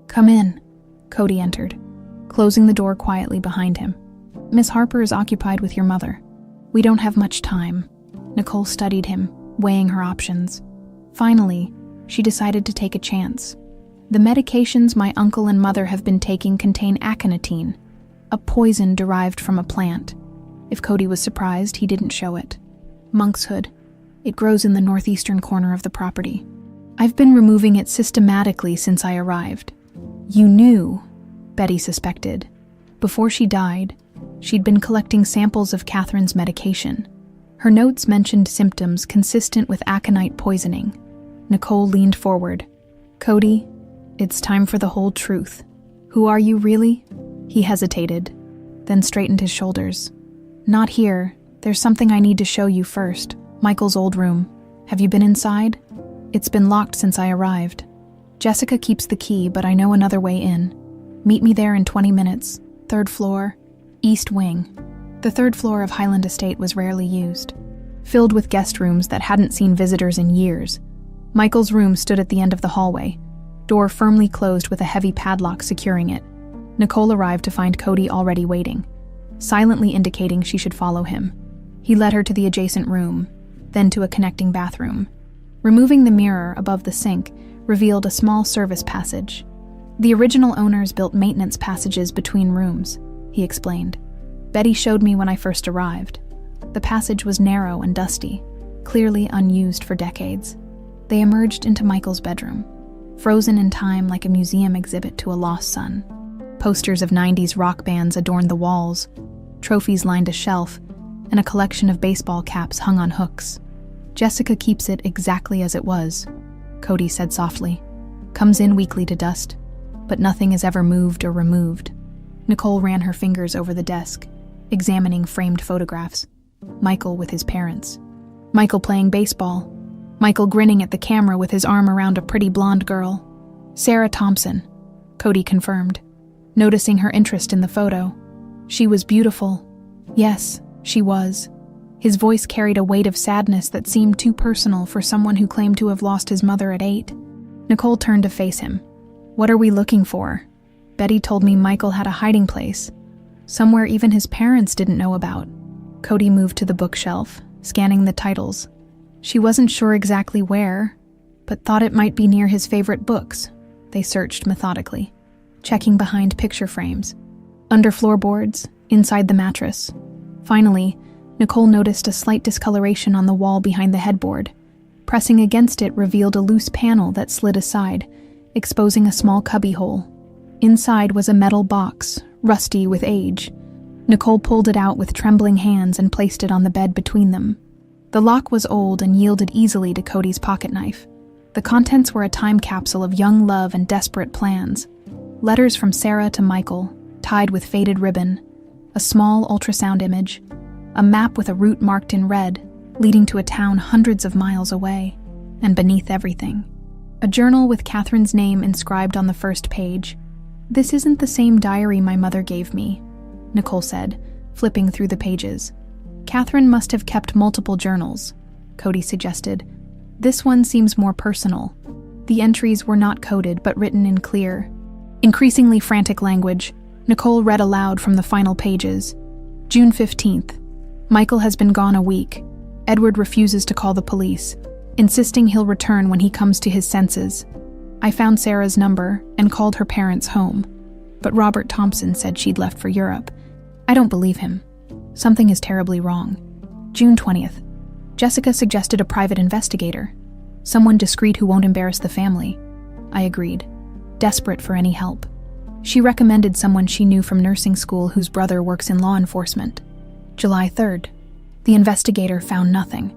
"Come in." Cody entered, closing the door quietly behind him. "Miss Harper is occupied with your mother." "We don't have much time." Nicole studied him, weighing her options. Finally, she decided to take a chance. "The medications my uncle and mother have been taking contain aconitine, a poison derived from a plant." If Cody was surprised, he didn't show it. "Monkshood. It grows in the northeastern corner of the property. I've been removing it systematically since I arrived." "You knew," Betty suspected. Before she died, she'd been collecting samples of Catherine's medication. Her notes mentioned symptoms consistent with aconite poisoning. Nicole leaned forward. "Cody, it's time for the whole truth. Who are you really?" He hesitated, then straightened his shoulders. "Not here. There's something I need to show you first. Michael's old room. Have you been inside?" "It's been locked since I arrived. Jessica keeps the key, but I know another way in. Meet me there in 20 minutes. 3rd floor, East Wing." The 3rd floor of Highland Estate was rarely used, filled with guest rooms that hadn't seen visitors in years. Michael's room stood at the end of the hallway, door firmly closed with a heavy padlock securing it. Nicole arrived to find Cody already waiting, silently indicating she should follow him. He led her to the adjacent room, then to a connecting bathroom. Removing the mirror above the sink revealed a small service passage. "The original owners built maintenance passages between rooms," he explained. "Betty showed me when I first arrived. The passage was narrow and dusty, clearly unused for decades. They emerged into Michael's bedroom, frozen in time like a museum exhibit to a lost son. Posters of 90s rock bands adorned the walls, trophies lined a shelf, and a collection of baseball caps hung on hooks. "Jessica keeps it exactly as it was," Cody said softly. "Comes in weekly to dust, but nothing is ever moved or removed." Nicole ran her fingers over the desk, examining framed photographs. Michael with his parents. Michael playing baseball. Michael grinning at the camera with his arm around a pretty blonde girl. "Sarah Thompson," Cody confirmed, noticing her interest in the photo. "She was beautiful." "Yes, she was." His voice carried a weight of sadness that seemed too personal for someone who claimed to have lost his mother at 8. Nicole turned to face him. "What are we looking for? Betty told me Michael had a hiding place, somewhere even his parents didn't know about." Cody moved to the bookshelf, scanning the titles. She wasn't sure exactly where, but thought it might be near his favorite books. They searched methodically, checking behind picture frames, under floorboards, inside the mattress. Finally, Nicole noticed a slight discoloration on the wall behind the headboard. Pressing against it revealed a loose panel that slid aside, exposing a small cubbyhole. Inside was a metal box, rusty with age. Nicole pulled it out with trembling hands and placed it on the bed between them. The lock was old and yielded easily to Cody's pocketknife. The contents were a time capsule of young love and desperate plans. Letters from Sarah to Michael, tied with faded ribbon, a small ultrasound image, a map with a route marked in red, leading to a town hundreds of miles away, and beneath everything, a journal with Catherine's name inscribed on the first page. "This isn't the same diary my mother gave me," Nicole said, flipping through the pages. "Catherine must have kept multiple journals," Cody suggested. "This one seems more personal." The entries were not coded but written in clear, increasingly frantic language. Nicole read aloud from the final pages. June 15th. Michael has been gone a week. Edward refuses to call the police, insisting he'll return when he comes to his senses. I found Sarah's number and called her parents home, but Robert Thompson said she'd left for Europe. I don't believe him. Something is terribly wrong. June 20th. Jessica suggested a private investigator, someone discreet who won't embarrass the family. I agreed, desperate for any help. She recommended someone she knew from nursing school whose brother works in law enforcement. July 3rd. The investigator found nothing.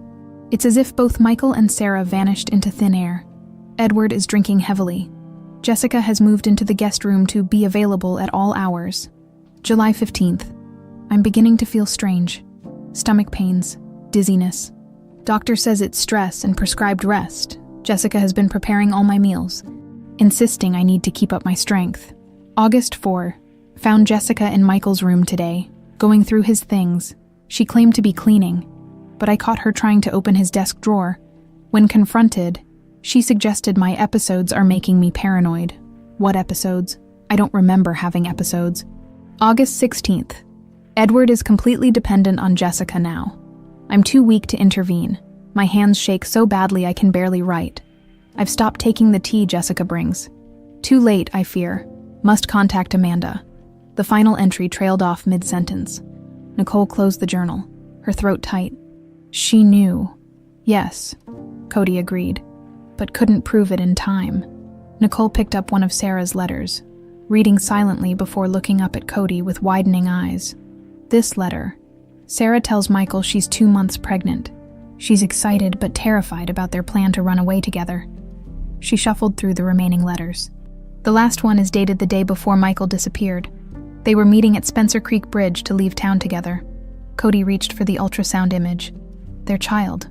It's as if both Michael and Sarah vanished into thin air. Edward is drinking heavily. Jessica has moved into the guest room to be available at all hours. July 15th. I'm beginning to feel strange. Stomach pains, dizziness. Doctor says it's stress and prescribed rest. Jessica has been preparing all my meals, insisting I need to keep up my strength. August 4. Found Jessica in Michael's room today, going through his things. She claimed to be cleaning, but I caught her trying to open his desk drawer. When confronted, she suggested my episodes are making me paranoid. What episodes? I don't remember having episodes. August 16th. Edward is completely dependent on Jessica now. I'm too weak to intervene. My hands shake so badly I can barely write. I've stopped taking the tea Jessica brings. Too late, I fear. Must contact Amanda. The final entry trailed off mid-sentence. Nicole closed the journal, her throat tight. She knew. Yes, Cody agreed, but couldn't prove it in time. Nicole picked up one of Sarah's letters, reading silently before looking up at Cody with widening eyes. This letter. Sarah tells Michael she's 2 months pregnant. She's excited but terrified about their plan to run away together. She shuffled through the remaining letters. The last one is dated the day before Michael disappeared. They were meeting at Spencer Creek Bridge to leave town together. Cody reached for the ultrasound image. Their child.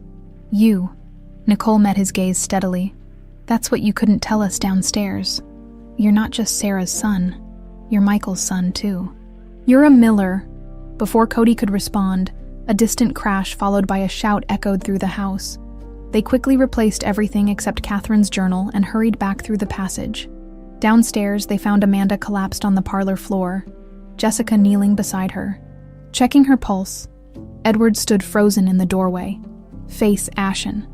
You. Nicole met his gaze steadily. That's what you couldn't tell us downstairs. You're not just Sarah's son. You're Michael's son, too. You're a Miller. Before Cody could respond, a distant crash followed by a shout echoed through the house. They quickly replaced everything except Catherine's journal and hurried back through the passage. Downstairs, they found Amanda collapsed on the parlor floor, Jessica kneeling beside her. Checking her pulse, Edward stood frozen in the doorway, face ashen.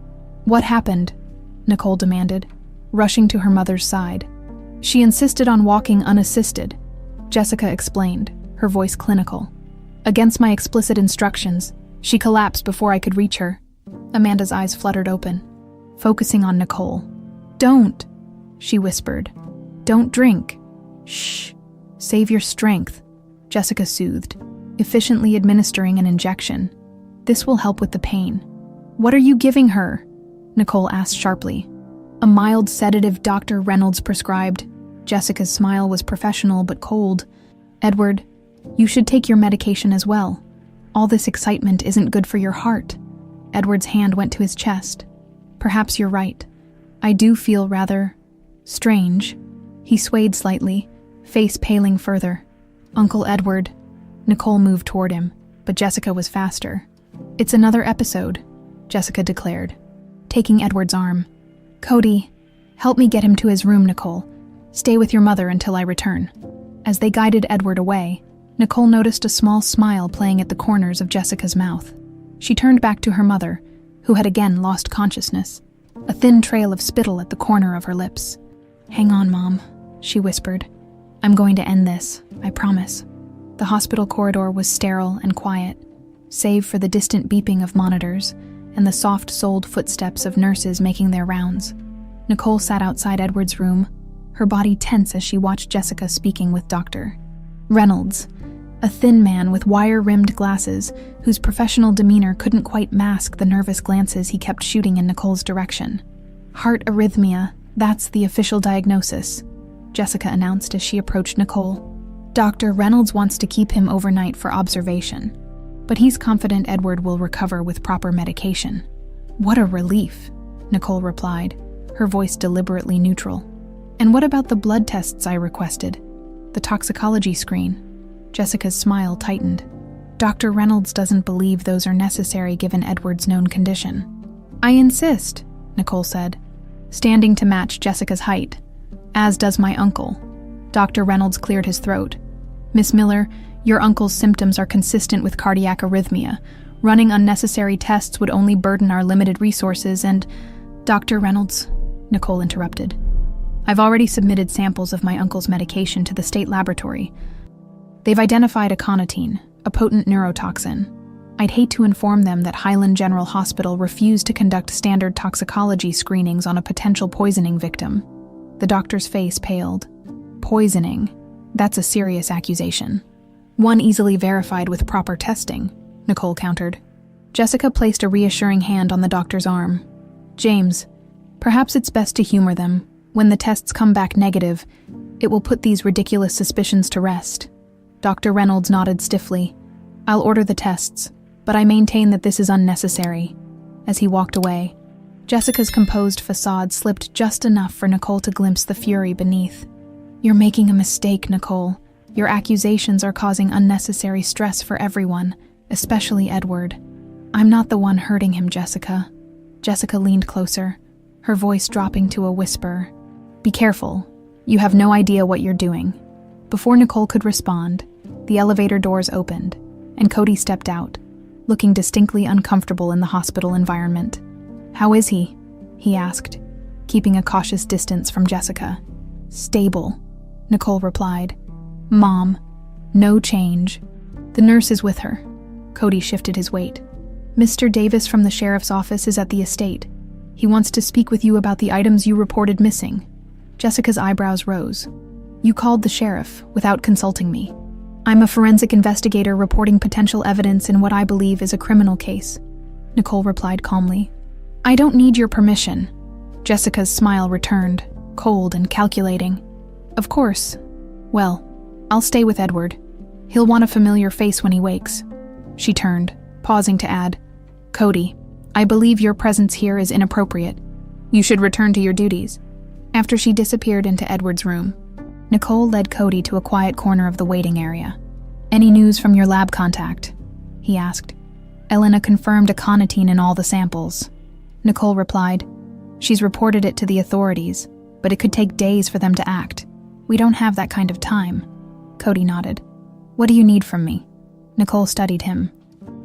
What happened? Nicole demanded, rushing to her mother's side. She insisted on walking unassisted. Jessica explained, her voice clinical. Against my explicit instructions, She collapsed before I could reach her. Amanda's eyes fluttered open, focusing on Nicole. "Don't," she whispered. "Don't drink." "Shh. Save your strength," Jessica soothed, efficiently administering an injection. "This will help with the pain." "What are you giving her?" Nicole asked sharply. "A mild sedative Dr. Reynolds prescribed." Jessica's smile was professional but cold. "Edward, you should take your medication as well. All this excitement isn't good for your heart." Edward's hand went to his chest. "Perhaps you're right. I do feel rather strange." He swayed slightly, face paling further. "Uncle Edward." Nicole moved toward him, but Jessica was faster. "It's another episode," Jessica declared, taking Edward's arm. "Cody, help me get him to his room, Nicole. Stay with your mother until I return." As they guided Edward away, Nicole noticed a small smile playing at the corners of Jessica's mouth. She turned back to her mother, who had again lost consciousness, a thin trail of spittle at the corner of her lips. "Hang on, Mom," she whispered. "I'm going to end this, I promise." The hospital corridor was sterile and quiet, save for the distant beeping of monitors and the soft-soled footsteps of nurses making their rounds. Nicole sat outside Edward's room, her body tense as she watched Jessica speaking with Dr. Reynolds, a thin man with wire-rimmed glasses whose professional demeanor couldn't quite mask the nervous glances he kept shooting in Nicole's direction. "Heart arrhythmia, that's the official diagnosis," Jessica announced as she approached Nicole. "Dr. Reynolds wants to keep him overnight for observation, but he's confident Edward will recover with proper medication." "What a relief," Nicole replied, her voice deliberately neutral. "And what about the blood tests I requested? The toxicology screen?" Jessica's smile tightened. "Dr. Reynolds doesn't believe those are necessary given Edward's known condition." "I insist," Nicole said, standing to match Jessica's height. "As does my uncle." Dr. Reynolds cleared his throat. "Miss Miller, your uncle's symptoms are consistent with cardiac arrhythmia. Running unnecessary tests would only burden our limited resources and—" "Dr. Reynolds," Nicole interrupted. "I've already submitted samples of my uncle's medication to the state laboratory. They've identified aconitine, a potent neurotoxin. I'd hate to inform them that Highland General Hospital refused to conduct standard toxicology screenings on a potential poisoning victim." The doctor's face paled. "Poisoning? That's a serious accusation." "One easily verified with proper testing," Nicole countered. Jessica placed a reassuring hand on the doctor's arm. "James, perhaps it's best to humor them. When the tests come back negative, it will put these ridiculous suspicions to rest." Dr. Reynolds nodded stiffly. "I'll order the tests, but I maintain that this is unnecessary." As he walked away, Jessica's composed facade slipped just enough for Nicole to glimpse the fury beneath. "You're making a mistake, Nicole. Your accusations are causing unnecessary stress for everyone, especially Edward. I'm not the one hurting him, Jessica." Jessica leaned closer, her voice dropping to a whisper. "Be careful. You have no idea what you're doing." Before Nicole could respond, the elevator doors opened, and Cody stepped out, looking distinctly uncomfortable in the hospital environment. "How is he?" he asked, keeping a cautious distance from Jessica. "Stable," Nicole replied. "Mom, no change. The nurse is with her." Cody shifted his weight. "Mr. Davis from the sheriff's office is at the estate. He wants to speak with you about the items you reported missing." Jessica's eyebrows rose. "You called the sheriff without consulting me." "I'm a forensic investigator reporting potential evidence in what I believe is a criminal case," Nicole replied calmly. "I don't need your permission." Jessica's smile returned, cold and calculating. "Of course. Well, I'll stay with Edward. He'll want a familiar face when he wakes." She turned, pausing to add, "Cody, I believe your presence here is inappropriate. You should return to your duties." After she disappeared into Edward's room, Nicole led Cody to a quiet corner of the waiting area. "Any news from your lab contact?" he asked. "Elena confirmed aconitine in all the samples." Nicole replied, "She's reported it to the authorities, but it could take days for them to act. We don't have that kind of time." Cody nodded. "What do you need from me?" Nicole studied him,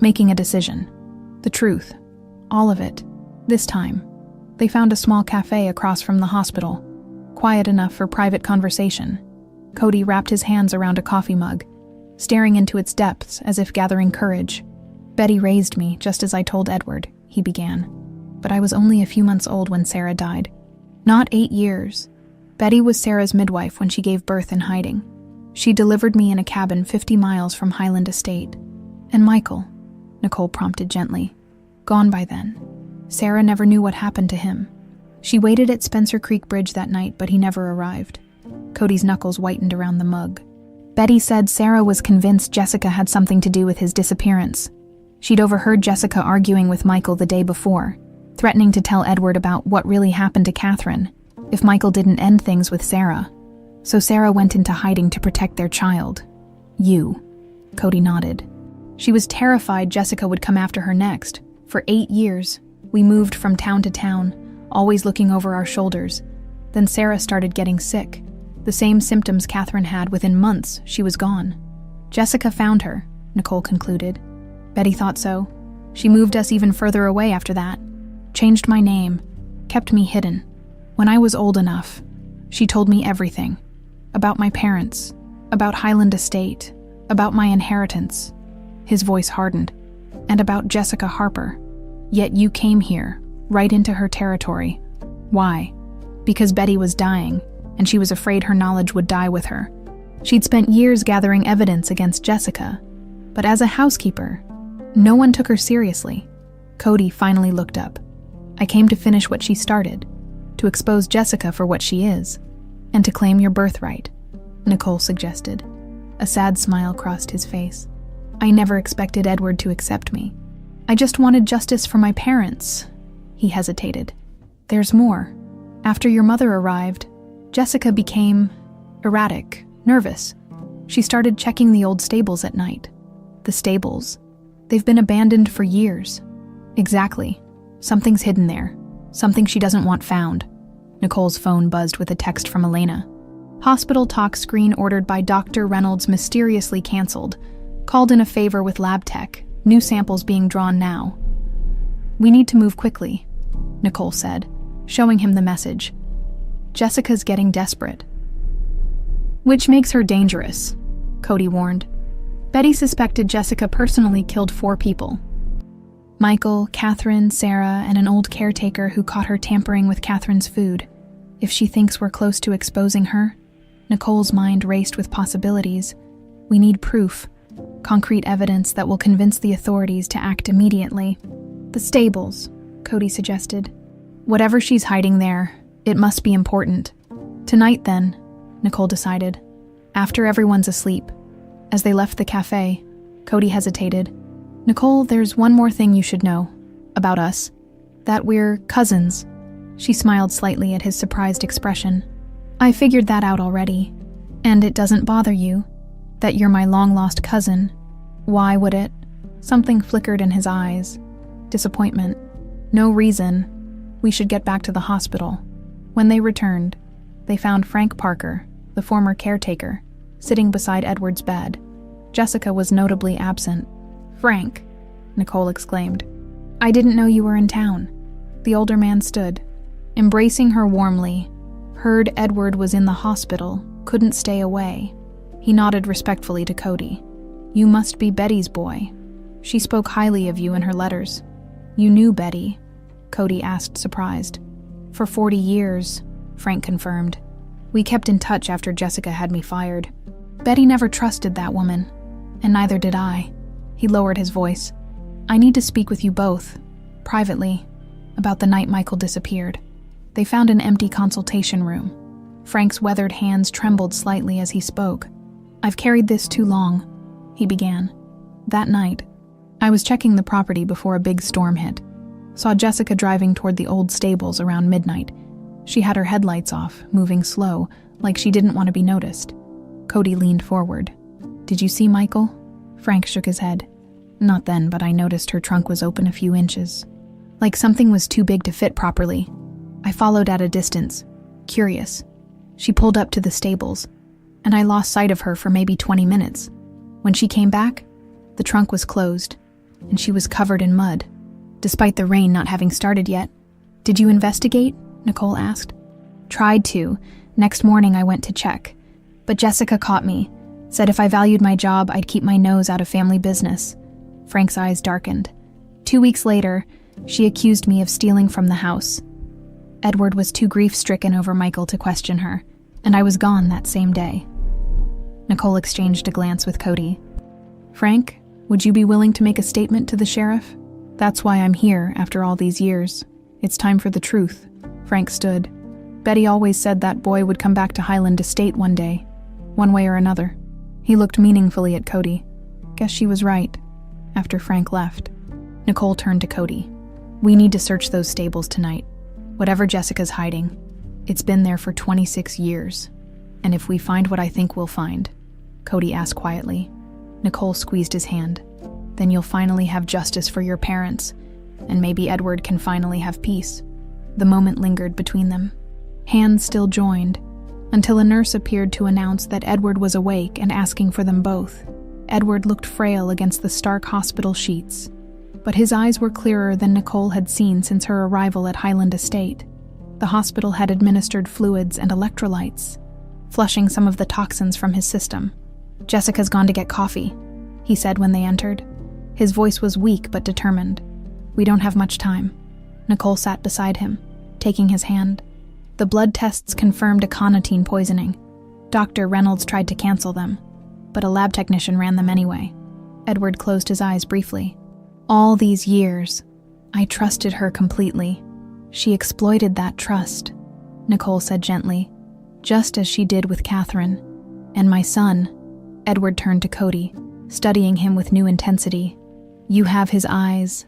making a decision. The truth. All of it. This time. They found a small cafe across from the hospital, quiet enough for private conversation. Cody wrapped his hands around a coffee mug, staring into its depths as if gathering courage. Betty raised me, just as I told Edward, he began. But I was only a few months old when Sarah died. Not 8 years. Betty was Sarah's midwife when she gave birth in hiding. She delivered me in a cabin 50 miles from Highland Estate. And Michael, Nicole prompted gently. Gone by then. Sarah never knew what happened to him. She waited at Spencer Creek Bridge that night, but he never arrived. Cody's knuckles whitened around the mug. Betty said Sarah was convinced Jessica had something to do with his disappearance. She'd overheard Jessica arguing with Michael the day before, threatening to tell Edward about what really happened to Catherine if Michael didn't end things with Sarah. So Sarah went into hiding to protect their child. You. Cody nodded. She was terrified Jessica would come after her next. For 8 years, we moved from town to town, always looking over our shoulders. Then Sarah started getting sick. The same symptoms Catherine had. Within months, she was gone. Jessica found her, Nicole concluded. Betty thought so. She moved us even further away after that. Changed my name. Kept me hidden. When I was old enough, she told me everything. About my parents. About Highland Estate. About my inheritance. His voice hardened. And about Jessica Harper. Yet you came here, right into her territory. Why? Because Betty was dying, and she was afraid her knowledge would die with her. She'd spent years gathering evidence against Jessica, but as a housekeeper, no one took her seriously. Cody finally looked up. I came to finish what she started, to expose Jessica for what she is, and to claim your birthright, Nicole suggested. A sad smile crossed his face. I never expected Edward to accept me. I just wanted justice for my parents. He hesitated. There's more. After your mother arrived, Jessica became erratic, nervous. She started checking the old stables at night. The stables. They've been abandoned for years. Exactly. Something's hidden there. Something she doesn't want found. Nicole's phone buzzed with a text from Elena. Hospital talk screen ordered by Dr. Reynolds mysteriously canceled. Called in a favor with lab tech. New samples being drawn now. We need to move quickly, Nicole said, showing him the message. Jessica's getting desperate. Which makes her dangerous, Cody warned. Betty suspected Jessica personally killed 4 people. Michael, Catherine, Sarah, and an old caretaker who caught her tampering with Catherine's food. If she thinks we're close to exposing her, Nicole's mind raced with possibilities. We need proof, concrete evidence that will convince the authorities to act immediately. The stables, Cody suggested. Whatever she's hiding there, it must be important. Tonight, then, Nicole decided. After everyone's asleep. As they left the cafe, Cody hesitated. Nicole, there's one more thing you should know. About us. That we're cousins. She smiled slightly at his surprised expression. I figured that out already. And it doesn't bother you. That you're my long-lost cousin. Why would it? Something flickered in his eyes. Disappointment. No reason. We should get back to the hospital. When they returned, they found Frank Parker, the former caretaker, sitting beside Edward's bed. Jessica was notably absent. Frank, Nicole exclaimed. I didn't know you were in town. The older man stood, embracing her warmly. Heard Edward was in the hospital, couldn't stay away. He nodded respectfully to Cody. You must be Betty's boy. She spoke highly of you in her letters. You knew Betty? Cody asked, surprised. For 40 years, Frank confirmed. We kept in touch after Jessica had me fired. Betty never trusted that woman, and neither did I. He lowered his voice. I need to speak with you both, privately, about the night Michael disappeared. They found an empty consultation room. Frank's weathered hands trembled slightly as he spoke. I've carried this too long, he began. That night, I was checking the property before a big storm hit. Saw Jessica driving toward the old stables around midnight. She had her headlights off, moving slow, like she didn't want to be noticed. Cody leaned forward. Did you see Michael? Frank shook his head. Not then, but I noticed her trunk was open a few inches. Like something was too big to fit properly. I followed at a distance, curious. She pulled up to the stables, and I lost sight of her for maybe 20 minutes. When she came back, the trunk was closed, and she was covered in mud. Despite the rain not having started yet. Did you investigate? Nicole asked. Tried to. Next morning I went to check. But Jessica caught me. Said if I valued my job, I'd keep my nose out of family business. Frank's eyes darkened. 2 weeks later, she accused me of stealing from the house. Edward was too grief-stricken over Michael to question her, and I was gone that same day. Nicole exchanged a glance with Cody. Frank, would you be willing to make a statement to the sheriff? That's why I'm here after all these years. It's time for the truth. Frank stood. Betty always said that boy would come back to Highland Estate one day, one way or another. He looked meaningfully at Cody. Guess she was right. After Frank left, Nicole turned to Cody. We need to search those stables tonight. Whatever Jessica's hiding, it's been there for 26 years. And if we find what I think we'll find, Cody asked quietly. Nicole squeezed his hand. Then you'll finally have justice for your parents, and maybe Edward can finally have peace. The moment lingered between them. Hands still joined, until a nurse appeared to announce that Edward was awake and asking for them both. Edward looked frail against the stark hospital sheets, but his eyes were clearer than Nicole had seen since her arrival at Highland Estate. The hospital had administered fluids and electrolytes, flushing some of the toxins from his system. Jessica's gone to get coffee, he said when they entered. His voice was weak but determined. We don't have much time. Nicole sat beside him, taking his hand. The blood tests confirmed aconitine poisoning. Dr. Reynolds tried to cancel them, but a lab technician ran them anyway. Edward closed his eyes briefly. All these years, I trusted her completely. She exploited that trust, Nicole said gently, just as she did with Catherine. And my son, Edward turned to Cody, studying him with new intensity. You have his eyes,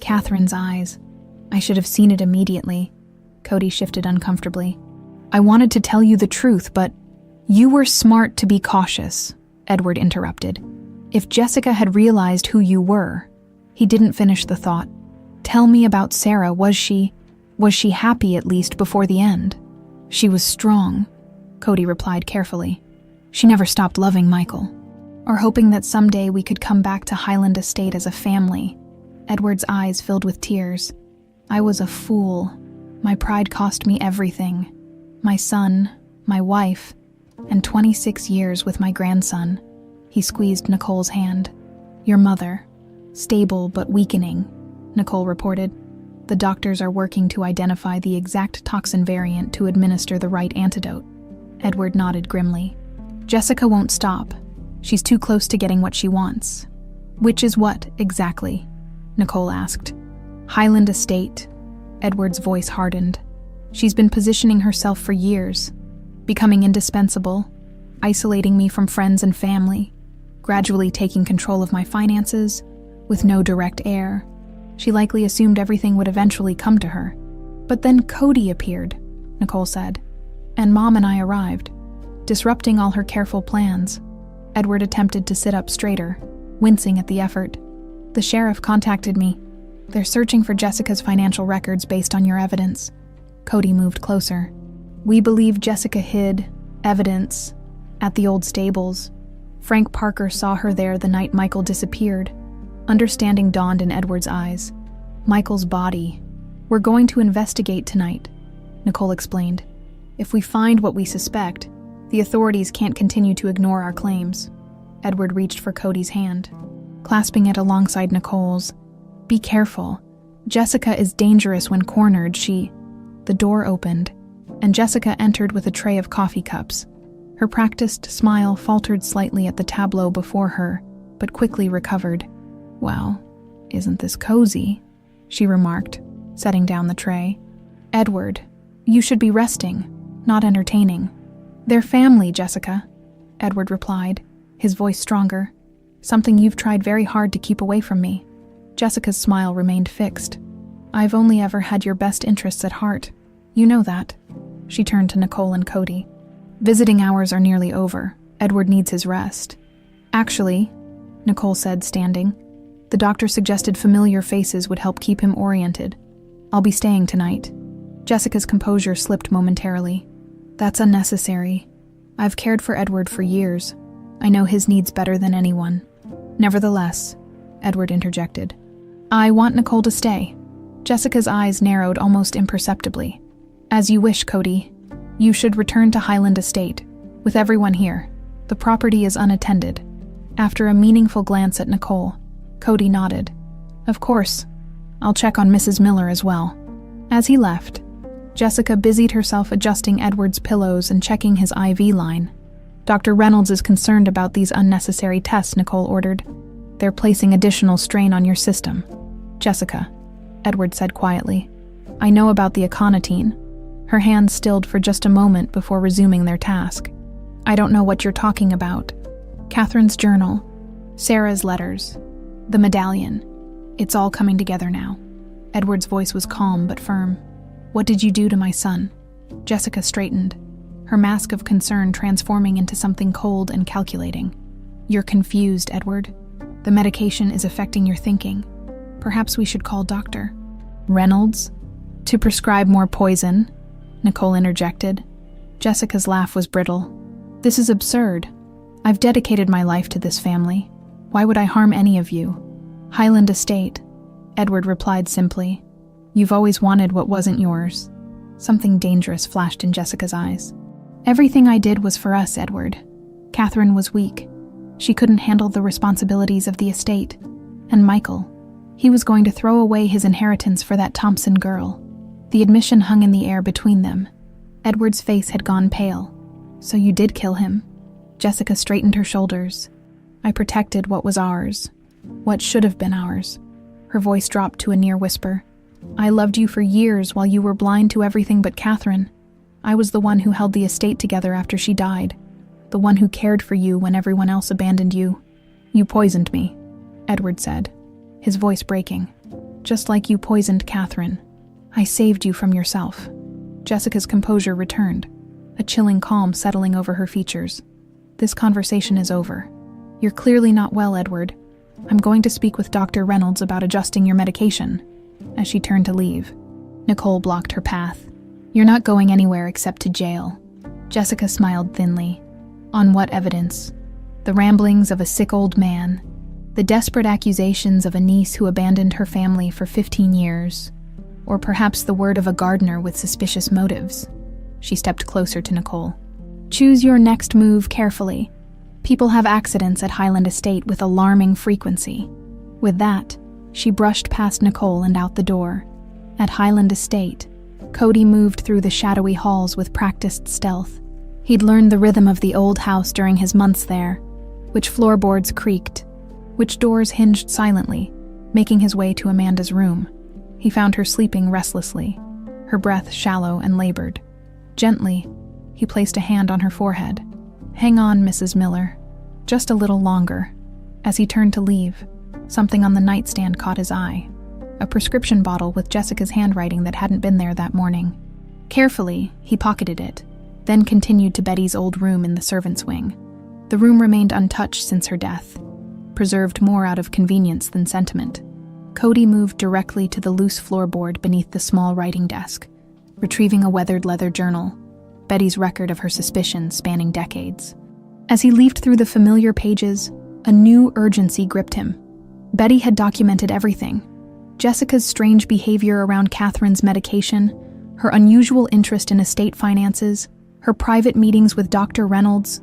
Catherine's eyes. I should have seen it immediately. Cody shifted uncomfortably. I wanted to tell you the truth, but you were smart to be cautious, Edward interrupted. If Jessica had realized who you were, he didn't finish the thought. Tell me about Sarah. Was she happy at least before the end? She was strong, Cody replied carefully. She never stopped loving Michael, or hoping that someday we could come back to Highland Estate as a family. Edward's eyes filled with tears. I was a fool. My pride cost me everything. My son, my wife, and 26 years with my grandson. He squeezed Nicole's hand. Your mother. Stable but weakening, Nicole reported. The doctors are working to identify the exact toxin variant to administer the right antidote. Edward nodded grimly. Jessica won't stop. She's too close to getting what she wants. Which is what, exactly? Nicole asked. Highland Estate. Edward's voice hardened. She's been positioning herself for years, becoming indispensable, isolating me from friends and family, gradually taking control of my finances, with no direct heir. She likely assumed everything would eventually come to her. But then Cody appeared, Nicole said, and Mom and I arrived, disrupting all her careful plans. Edward attempted to sit up straighter, wincing at the effort. The sheriff contacted me. They're searching for Jessica's financial records based on your evidence. Cody moved closer. We believe Jessica hid evidence at the old stables. Frank Parker saw her there the night Michael disappeared. Understanding dawned in Edward's eyes. Michael's body. We're going to investigate tonight, Nicole explained. If we find what we suspect, the authorities can't continue to ignore our claims. Edward reached for Cody's hand, clasping it alongside Nicole's. Be careful. Jessica is dangerous when cornered. The door opened, and Jessica entered with a tray of coffee cups. Her practiced smile faltered slightly at the tableau before her, but quickly recovered. Well, isn't this cozy? She remarked, setting down the tray. Edward, you should be resting, not entertaining. They're family, Jessica, Edward replied, his voice stronger. Something you've tried very hard to keep away from me. Jessica's smile remained fixed. I've only ever had your best interests at heart. You know that. She turned to Nicole and Cody. Visiting hours are nearly over. Edward needs his rest. Actually, Nicole said, standing, the doctor suggested familiar faces would help keep him oriented. I'll be staying tonight. Jessica's composure slipped momentarily. That's unnecessary. I've cared for Edward for years. I know his needs better than anyone. Nevertheless, Edward interjected, I want Nicole to stay. Jessica's eyes narrowed almost imperceptibly. As you wish, Cody. You should return to Highland Estate, with everyone here. The property is unattended. After a meaningful glance at Nicole, Cody nodded. Of course. I'll check on Mrs. Miller as well. As he left, Jessica busied herself adjusting Edward's pillows and checking his IV line. Dr. Reynolds is concerned about these unnecessary tests, Nicole ordered. They're placing additional strain on your system. Jessica, Edward said quietly. I know about the aconitine. Her hands stilled for just a moment before resuming their task. I don't know what you're talking about. Catherine's journal, Sarah's letters, the medallion. It's all coming together now. Edward's voice was calm but firm. What did you do to my son? Jessica straightened, her mask of concern transforming into something cold and calculating. You're confused, Edward. The medication is affecting your thinking. Perhaps we should call Dr. Reynolds? To prescribe more poison, Nicole interjected. Jessica's laugh was brittle. This is absurd. I've dedicated my life to this family. Why would I harm any of you? Highland Estate, Edward replied simply. You've always wanted what wasn't yours. Something dangerous flashed in Jessica's eyes. Everything I did was for us, Edward. Catherine was weak. She couldn't handle the responsibilities of the estate. And Michael, he was going to throw away his inheritance for that Thompson girl. The admission hung in the air between them. Edward's face had gone pale. So you did kill him? Jessica straightened her shoulders. I protected what was ours. What should have been ours. Her voice dropped to a near whisper. I loved you for years while you were blind to everything but Catherine. I was the one who held the estate together after she died. The one who cared for you when everyone else abandoned you. You poisoned me, Edward said, his voice breaking. Just like you poisoned Catherine. I saved you from yourself. Jessica's composure returned, a chilling calm settling over her features. This conversation is over. You're clearly not well, Edward. I'm going to speak with Dr. Reynolds about adjusting your medication. As she turned to leave, Nicole blocked her path. You're not going anywhere except to jail. Jessica smiled thinly. On what evidence? The ramblings of a sick old man. The desperate accusations of a niece who abandoned her family for 15 years. Or perhaps the word of a gardener with suspicious motives. She stepped closer to Nicole. Choose your next move carefully. People have accidents at Highland Estate with alarming frequency. With that, she brushed past Nicole and out the door. At Highland Estate, Cody moved through the shadowy halls with practiced stealth. He'd learned the rhythm of the old house during his months there, which floorboards creaked, which doors hinged silently, making his way to Amanda's room. He found her sleeping restlessly, her breath shallow and labored. Gently, he placed a hand on her forehead. Hang on, Mrs. Miller. Just a little longer. As he turned to leave, something on the nightstand caught his eye. A prescription bottle with Jessica's handwriting that hadn't been there that morning. Carefully, he pocketed it, then continued to Betty's old room in the servants' wing. The room remained untouched since her death, preserved more out of convenience than sentiment. Cody moved directly to the loose floorboard beneath the small writing desk, retrieving a weathered leather journal, Betty's record of her suspicions spanning decades. As he leafed through the familiar pages, a new urgency gripped him. Betty had documented everything. Jessica's strange behavior around Catherine's medication, her unusual interest in estate finances, her private meetings with Dr. Reynolds.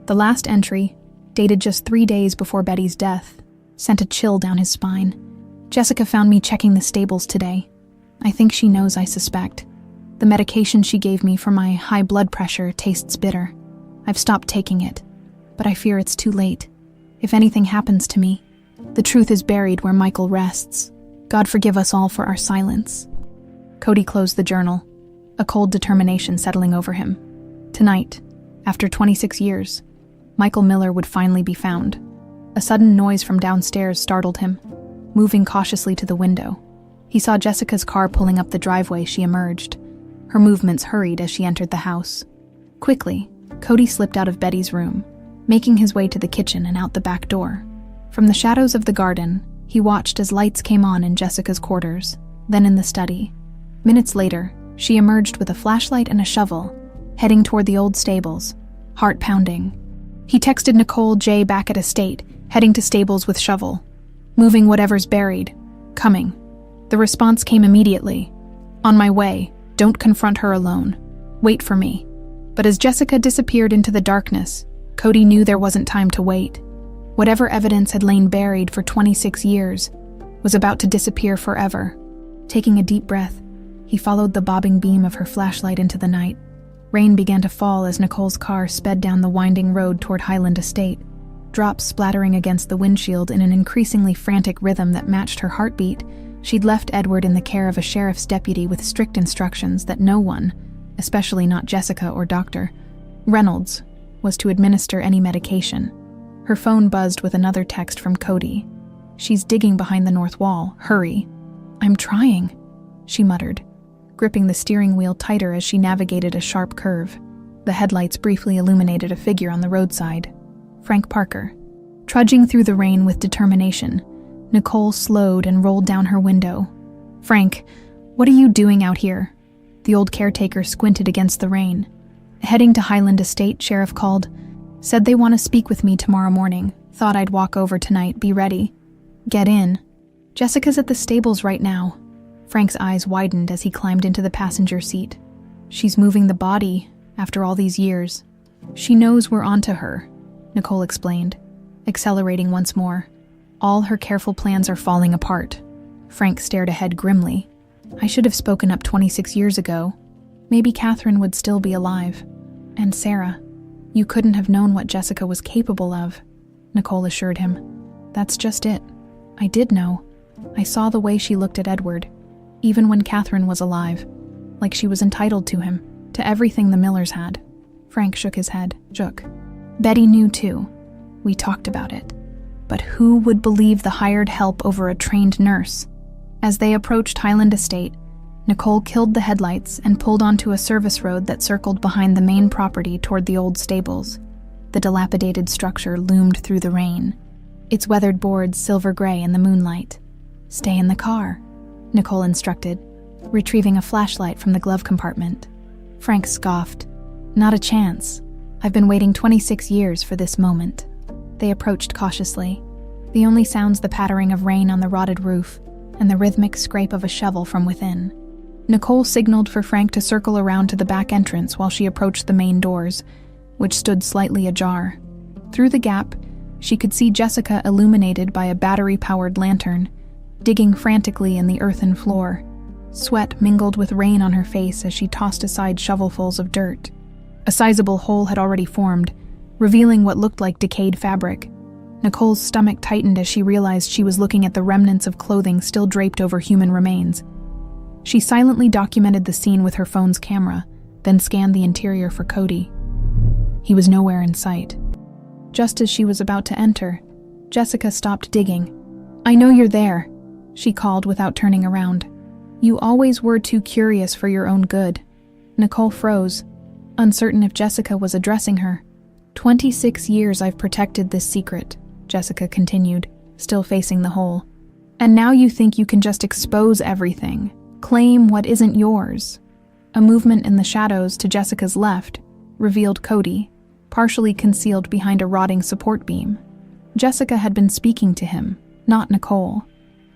The last entry, dated just 3 days before Betty's death, sent a chill down his spine. Jessica found me checking the stables today. I think she knows I suspect. The medication she gave me for my high blood pressure tastes bitter. I've stopped taking it, but I fear it's too late. If anything happens to me, the truth is buried where Michael rests. God forgive us all for our silence. Cody closed the journal, a cold determination settling over him. Tonight, after 26 years, Michael Miller would finally be found. A sudden noise from downstairs startled him. Moving cautiously to the window, he saw Jessica's car pulling up the driveway. She emerged. Her movements hurried as she entered the house. Quickly, Cody slipped out of Betty's room, making his way to the kitchen and out the back door. From the shadows of the garden, he watched as lights came on in Jessica's quarters, then in the study. Minutes later, she emerged with a flashlight and a shovel, heading toward the old stables, heart pounding. He texted Nicole J back at estate, heading to stables with shovel. Moving whatever's buried. Coming. The response came immediately. On my way. Don't confront her alone. Wait for me. But as Jessica disappeared into the darkness, Cody knew there wasn't time to wait. Whatever evidence had lain buried for 26 years was about to disappear forever. Taking a deep breath, he followed the bobbing beam of her flashlight into the night. Rain began to fall as Nicole's car sped down the winding road toward Highland Estate, drops splattering against the windshield in an increasingly frantic rhythm that matched her heartbeat. She'd left Edward in the care of a sheriff's deputy with strict instructions that no one, especially not Jessica or Dr. Reynolds, was to administer any medication. Her phone buzzed with another text from Cody. "She's digging behind the north wall. Hurry." "I'm trying," she muttered, gripping the steering wheel tighter as she navigated a sharp curve. The headlights briefly illuminated a figure on the roadside. Frank Parker. Trudging through the rain with determination, Nicole slowed and rolled down her window. "Frank, what are you doing out here?" The old caretaker squinted against the rain. "Heading to Highland Estate," Sheriff called. "Said they want to speak with me tomorrow morning. Thought I'd walk over tonight. Be ready." "Get in." "Jessica's at the stables right now." Frank's eyes widened as he climbed into the passenger seat. "She's moving the body after all these years. She knows we're onto her," Nicole explained, accelerating once more. "All her careful plans are falling apart." Frank stared ahead grimly. "I should have spoken up 26 years ago. Maybe Catherine would still be alive. And Sarah. You couldn't have known what Jessica was capable of," Nicole assured him. "That's just it. I did know. I saw the way she looked at Edward, even when Catherine was alive, like she was entitled to him, to everything the Millers had." Frank shook his head. "Betty knew too. We talked about it. But who would believe the hired help over a trained nurse?" As they approached Highland Estate, Nicole killed the headlights and pulled onto a service road that circled behind the main property toward the old stables. The dilapidated structure loomed through the rain, its weathered boards silver gray in the moonlight. "Stay in the car," Nicole instructed, retrieving a flashlight from the glove compartment. Frank scoffed. "Not a chance. I've been waiting 26 years for this moment." They approached cautiously, the only sounds the pattering of rain on the rotted roof and the rhythmic scrape of a shovel from within. Nicole signaled for Frank to circle around to the back entrance while she approached the main doors, which stood slightly ajar. Through the gap, she could see Jessica illuminated by a battery-powered lantern, digging frantically in the earthen floor. Sweat mingled with rain on her face as she tossed aside shovelfuls of dirt. A sizable hole had already formed, revealing what looked like decayed fabric. Nicole's stomach tightened as she realized she was looking at the remnants of clothing still draped over human remains. She silently documented the scene with her phone's camera, then scanned the interior for Cody. He was nowhere in sight. Just as she was about to enter, Jessica stopped digging. "I know you're there," she called without turning around. "You always were too curious for your own good." Nicole froze, uncertain if Jessica was addressing her. 26 years I've protected this secret," Jessica continued, still facing the hole. "And now you think you can just expose everything, claim what isn't yours." A movement in the shadows to Jessica's left revealed Cody, partially concealed behind a rotting support beam. Jessica had been speaking to him, not Nicole.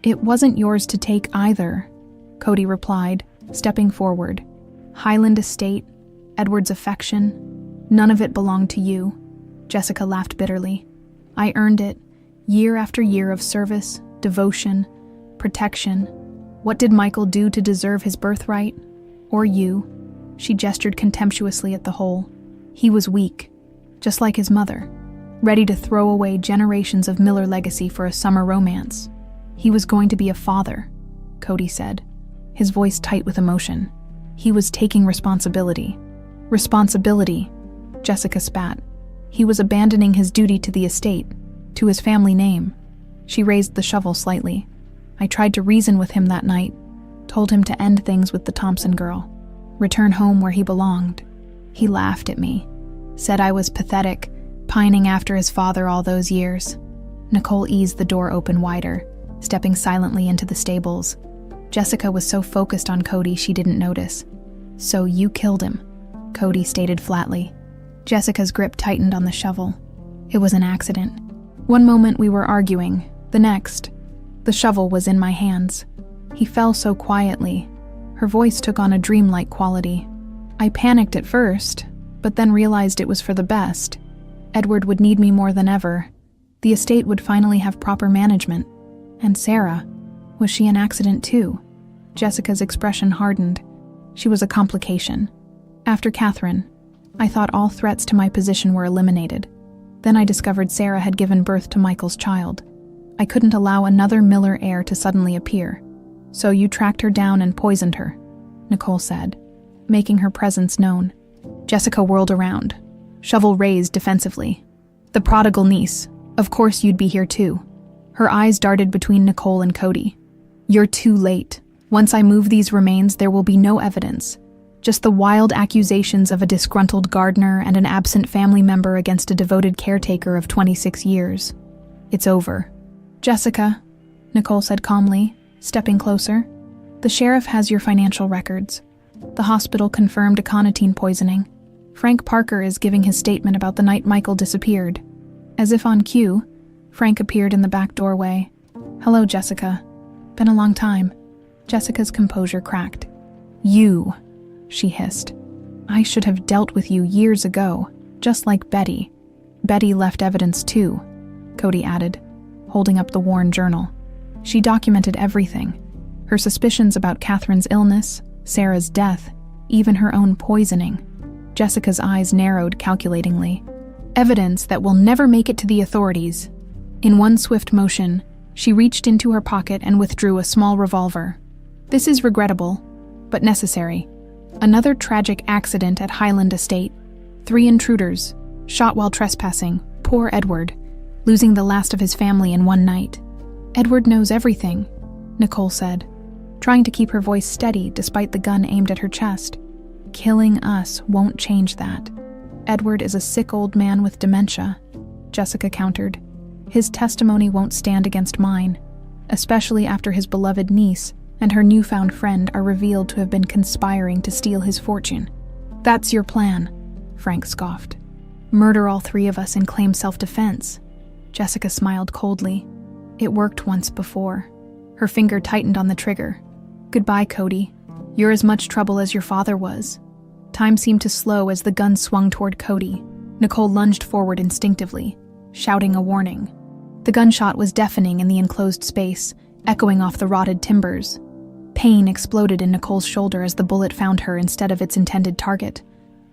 "It wasn't yours to take either," Cody replied, stepping forward. "Highland Estate, Edward's affection, none of it belonged to you." Jessica laughed bitterly. "I earned it, year after year of service, devotion, protection. What did Michael do to deserve his birthright? Or you?" She gestured contemptuously at the hole. "He was weak, just like his mother, ready to throw away generations of Miller legacy for a summer romance. He was going to be a father," Cody said, his voice tight with emotion. "He was taking responsibility." "Responsibility," Jessica spat. "He was abandoning his duty to the estate, to his family name." She raised the shovel slightly. "I tried to reason with him that night, told him to end things with the Thompson girl, return home where he belonged. He laughed at me, said I was pathetic, pining after his father all those years." Nicole eased the door open wider, stepping silently into the stables. Jessica was so focused on Cody she didn't notice. "So you killed him," Cody stated flatly. Jessica's grip tightened on the shovel. "It was an accident. One moment we were arguing, the next, the shovel was in my hands. He fell so quietly." Her voice took on a dreamlike quality. "I panicked at first, but then realized it was for the best. Edward would need me more than ever. The estate would finally have proper management. And Sarah, was she an accident too? Jessica's expression hardened. She was a complication. After Catherine, I thought all threats to my position were eliminated. Then I discovered Sarah had given birth to Michael's child. I couldn't allow another Miller heir to suddenly appear. So you tracked her down and poisoned her, Nicole said, making her presence known. Jessica whirled around, shovel raised defensively. The prodigal niece. Of course you'd be here too. Her eyes darted between Nicole and Cody. You're too late. Once I move these remains, there will be no evidence. Just the wild accusations of a disgruntled gardener and an absent family member against a devoted caretaker of 26 years. It's over. Jessica, Nicole said calmly, stepping closer. The sheriff has your financial records. The hospital confirmed aconitine poisoning. Frank Parker is giving his statement about the night Michael disappeared. As if on cue, Frank appeared in the back doorway. Hello, Jessica. Been a long time. Jessica's composure cracked. You, she hissed. I should have dealt with you years ago, just like Betty. Betty left evidence too, Cody added, holding up the worn journal. She documented everything. Her suspicions about Catherine's illness, Sarah's death, even her own poisoning. Jessica's eyes narrowed calculatingly. Evidence that will never make it to the authorities. In one swift motion, she reached into her pocket and withdrew a small revolver. This is regrettable, but necessary. Another tragic accident at Highland Estate. 3 intruders, shot while trespassing. Poor Edward, losing the last of his family in one night. Edward knows everything, Nicole said, trying to keep her voice steady despite the gun aimed at her chest. Killing us won't change that. Edward is a sick old man with dementia, Jessica countered. His testimony won't stand against mine, especially after his beloved niece and her newfound friend are revealed to have been conspiring to steal his fortune. That's your plan, Frank scoffed. Murder all 3 of us and claim self-defense. Jessica smiled coldly. It worked once before. Her finger tightened on the trigger. Goodbye, Cody. You're as much trouble as your father was. Time seemed to slow as the gun swung toward Cody. Nicole lunged forward instinctively, shouting a warning. The gunshot was deafening in the enclosed space, echoing off the rotted timbers. Pain exploded in Nicole's shoulder as the bullet found her instead of its intended target.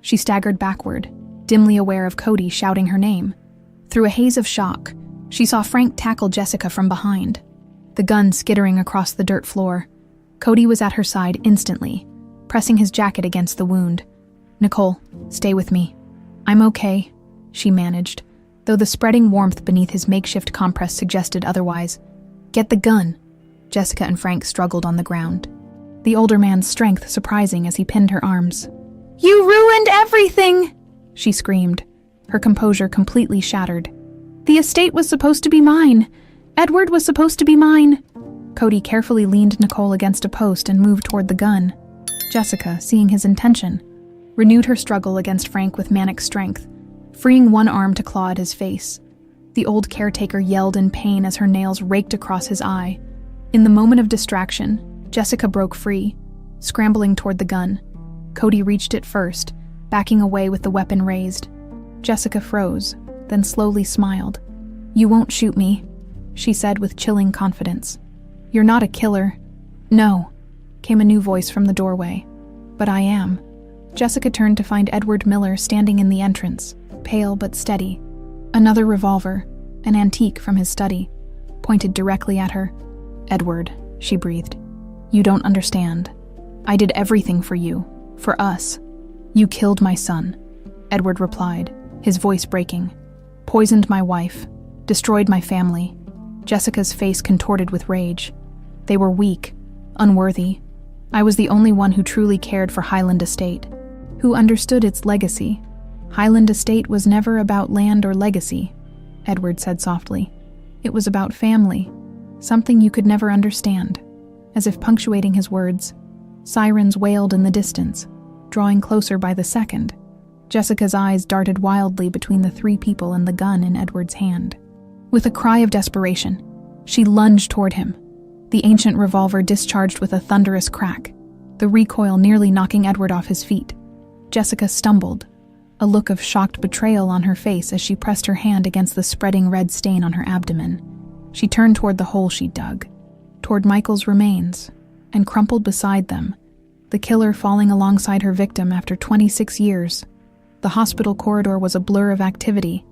She staggered backward, dimly aware of Cody shouting her name. Through a haze of shock, she saw Frank tackle Jessica from behind, the gun skittering across the dirt floor. Cody was at her side instantly, pressing his jacket against the wound. Nicole, stay with me. I'm okay, she managed, though the spreading warmth beneath his makeshift compress suggested otherwise. Get the gun. Jessica and Frank struggled on the ground, the older man's strength surprising as he pinned her arms. You ruined everything, she screamed, her composure completely shattered. The estate was supposed to be mine. Edward was supposed to be mine. Cody carefully leaned Nicole against a post and moved toward the gun. Jessica, seeing his intention, renewed her struggle against Frank with manic strength, freeing one arm to claw at his face. The old caretaker yelled in pain as her nails raked across his eye. In the moment of distraction, Jessica broke free, scrambling toward the gun. Cody reached it first, backing away with the weapon raised. Jessica froze, then slowly smiled. You won't shoot me, she said with chilling confidence. You're not a killer. No, came a new voice from the doorway. But I am. Jessica turned to find Edward Miller standing in the entrance, pale but steady. Another revolver, an antique from his study, pointed directly at her. Edward, she breathed. You don't understand. I did everything for you, for us. You killed my son, Edward replied, his voice breaking. Poisoned my wife, destroyed my family. Jessica's face contorted with rage. They were weak, unworthy. I was the only one who truly cared for Highland Estate, who understood its legacy. Highland Estate was never about land or legacy, Edward said softly. It was about family, something you could never understand. As if punctuating his words, sirens wailed in the distance, drawing closer by the second. Jessica's eyes darted wildly between the 3 people and the gun in Edward's hand. With a cry of desperation, she lunged toward him. The ancient revolver discharged with a thunderous crack, the recoil nearly knocking Edward off his feet. Jessica stumbled, a look of shocked betrayal on her face as she pressed her hand against the spreading red stain on her abdomen. She turned toward the hole she'd dug, toward Michael's remains, and crumpled beside them, the killer falling alongside her victim after 26 years. The hospital corridor was a blur of activity,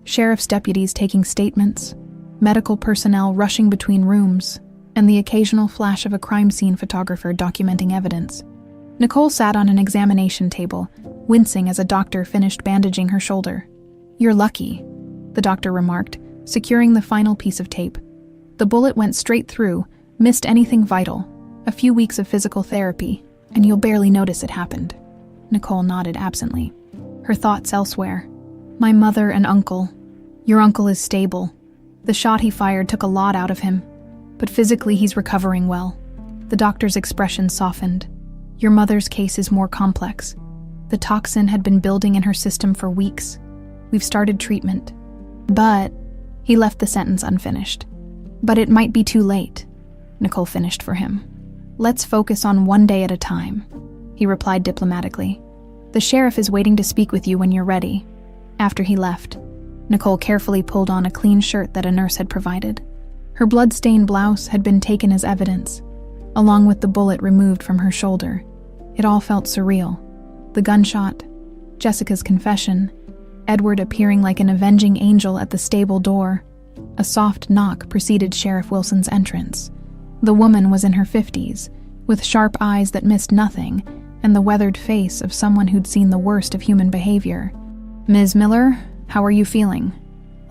sheriff's deputies taking statements, medical personnel rushing between rooms, and the occasional flash of a crime scene photographer documenting evidence. Nicole sat on an examination table, wincing as a doctor finished bandaging her shoulder. "You're lucky," the doctor remarked, securing the final piece of tape. "The bullet went straight through, missed anything vital. A few weeks of physical therapy, and you'll barely notice it happened." Nicole nodded absently, her thoughts elsewhere. "My mother and uncle. Your uncle is stable. The shot he fired took a lot out of him, but physically he's recovering well." The doctor's expression softened. "Your mother's case is more complex. The toxin had been building in her system for weeks. We've started treatment. But," he left the sentence unfinished. "But it might be too late," Nicole finished for him. "Let's focus on one day at a time," he replied diplomatically. "The sheriff is waiting to speak with you when you're ready." After he left, Nicole carefully pulled on a clean shirt that a nurse had provided. Her blood-stained blouse had been taken as evidence, along with the bullet removed from her shoulder. It all felt surreal. The gunshot, Jessica's confession, Edward appearing like an avenging angel at the stable door. A soft knock preceded Sheriff Wilson's entrance. The woman was in her 50s, with sharp eyes that missed nothing, and the weathered face of someone who'd seen the worst of human behavior. "Ms. Miller, how are you feeling?"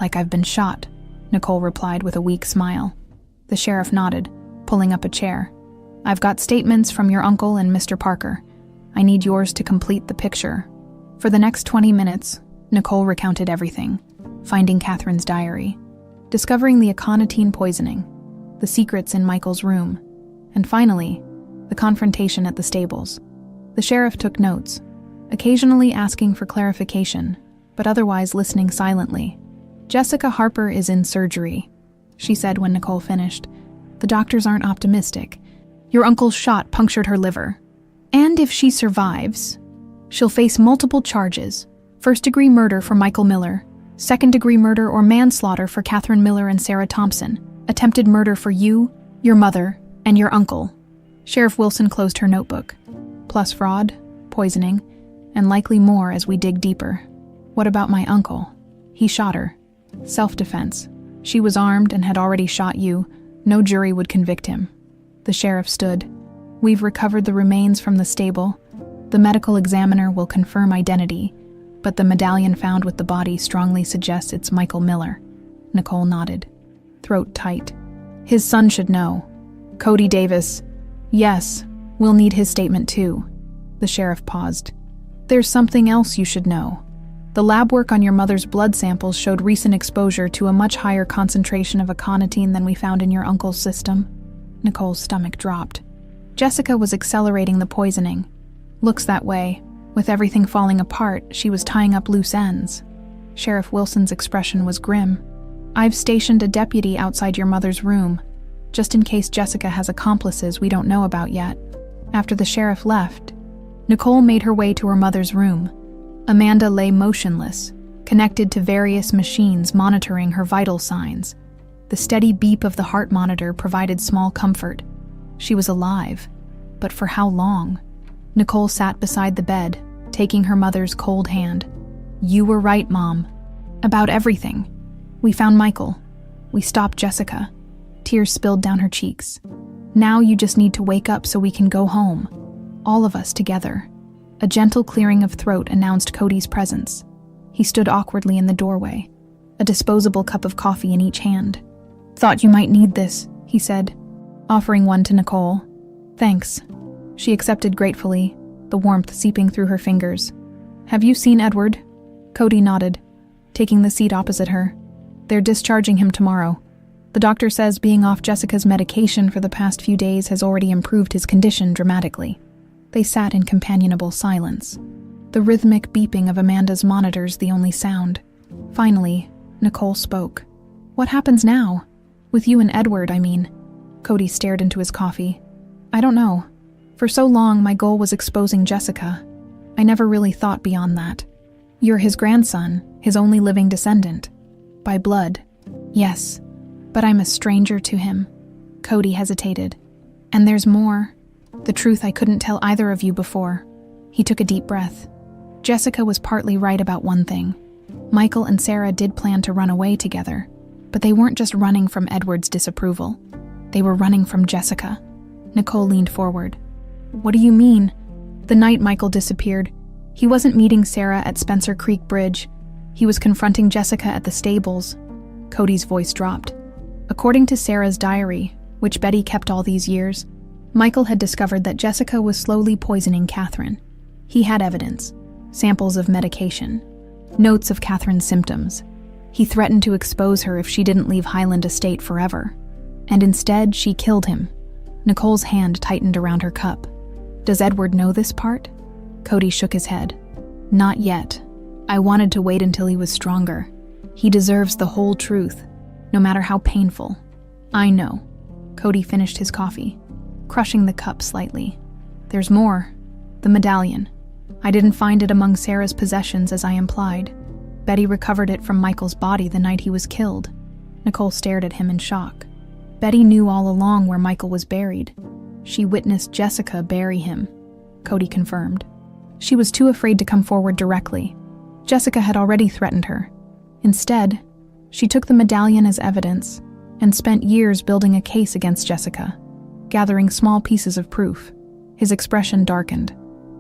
"Like I've been shot," Nicole replied with a weak smile. The sheriff nodded, pulling up a chair. "I've got statements from your uncle and Mr. Parker. I need yours to complete the picture." For the next 20 minutes, Nicole recounted everything, finding Catherine's diary, discovering the aconitine poisoning, the secrets in Michael's room, and finally, the confrontation at the stables. The sheriff took notes, occasionally asking for clarification, but otherwise listening silently. "Jessica Harper is in surgery," she said when Nicole finished. "The doctors aren't optimistic. Your uncle's shot punctured her liver. And if she survives, she'll face multiple charges: first-degree murder for Michael Miller, second-degree murder or manslaughter for Catherine Miller and Sarah Thompson, attempted murder for you, your mother, and your uncle." Sheriff Wilson closed her notebook. "Plus fraud, poisoning, and likely more as we dig deeper." "What about my uncle?" "He shot her. Self-defense. She was armed and had already shot you. No jury would convict him." The sheriff stood. "We've recovered the remains from the stable. The medical examiner will confirm identity, but the medallion found with the body strongly suggests it's Michael Miller." Nicole nodded, throat tight. "His son should know. Cody Davis." "Yes, we'll need his statement too." The sheriff paused. "There's something else you should know. The lab work on your mother's blood samples showed recent exposure to a much higher concentration of aconitine than we found in your uncle's system." Nicole's stomach dropped. Jessica was accelerating the poisoning. "Looks that way. With everything falling apart, she was tying up loose ends." Sheriff Wilson's expression was grim. "I've stationed a deputy outside your mother's room, just in case Jessica has accomplices we don't know about yet." After the sheriff left, Nicole made her way to her mother's room. Amanda lay motionless, connected to various machines monitoring her vital signs. The steady beep of the heart monitor provided small comfort. She was alive, but for how long? Nicole sat beside the bed, taking her mother's cold hand. "You were right, Mom. About everything. We found Michael. We stopped Jessica." Tears spilled down her cheeks. "Now you just need to wake up so we can go home. All of us together." A gentle clearing of throat announced Cody's presence. He stood awkwardly in the doorway, a disposable cup of coffee in each hand. "Thought you might need this," he said, offering one to Nicole. "Thanks." She accepted gratefully, the warmth seeping through her fingers. "Have you seen Edward?" Cody nodded, taking the seat opposite her. "They're discharging him tomorrow. The doctor says being off Jessica's medication for the past few days has already improved his condition dramatically." They sat in companionable silence, the rhythmic beeping of Amanda's monitors the only sound. Finally, Nicole spoke. "What happens now? With you and Edward, I mean." Cody stared into his coffee. "I don't know. For so long, my goal was exposing Jessica. I never really thought beyond that." You're his grandson, his only living descendant. By blood. Yes, but I'm a stranger to him. Cody hesitated. And there's more. The truth I couldn't tell either of you before. He took a deep breath. Jessica was partly right about one thing. Michael and Sarah did plan to run away together, but they weren't just running from Edward's disapproval. They were running from Jessica. Nicole leaned forward. What do you mean? The night Michael disappeared, he wasn't meeting Sarah at Spencer Creek Bridge. He was confronting Jessica at the stables. Cody's voice dropped. According to Sarah's diary, which Betty kept all these years, Michael had discovered that Jessica was slowly poisoning Catherine. He had evidence, samples of medication, notes of Catherine's symptoms. He threatened to expose her if she didn't leave Highland Estate forever. And instead, she killed him. Nicole's hand tightened around her cup. Does Edward know this part? Cody shook his head. Not yet. I wanted to wait until he was stronger. He deserves the whole truth, no matter how painful. I know. Cody finished his coffee, crushing the cup slightly. There's more. The medallion. I didn't find it among Sarah's possessions as I implied. Betty recovered it from Michael's body the night he was killed. Nicole stared at him in shock. Betty knew all along where Michael was buried. She witnessed Jessica bury him. Cody confirmed. She was too afraid to come forward directly. Jessica had already threatened her. Instead, she took the medallion as evidence and spent years building a case against Jessica, gathering small pieces of proof. His expression darkened.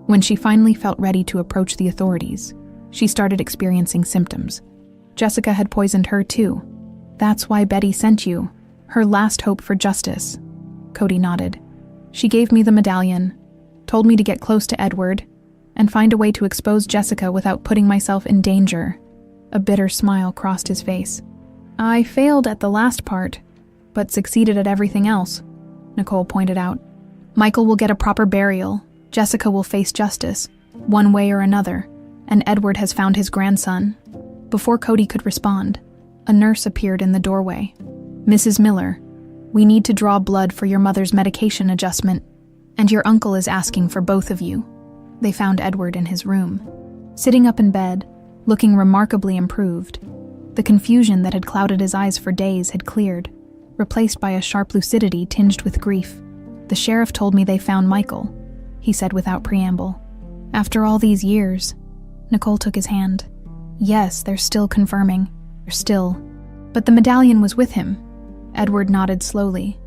When she finally felt ready to approach the authorities, she started experiencing symptoms. Jessica had poisoned her too. That's why Betty sent you, her last hope for justice. Cody nodded. She gave me the medallion, told me to get close to Edward, and find a way to expose Jessica without putting myself in danger. A bitter smile crossed his face. I failed at the last part, but succeeded at everything else, Nicole pointed out. Michael will get a proper burial. Jessica will face justice, one way or another, and Edward has found his grandson. Before Cody could respond, a nurse appeared in the doorway. Mrs. Miller, we need to draw blood for your mother's medication adjustment, and your uncle is asking for both of you. They found Edward in his room, sitting up in bed, looking remarkably improved. The confusion that had clouded his eyes for days had cleared, replaced by a sharp lucidity tinged with grief. The sheriff told me they found Michael, he said without preamble. After all these years, Nicole took his hand. Yes, they're still confirming. Still. But the medallion was with him. Edward nodded slowly.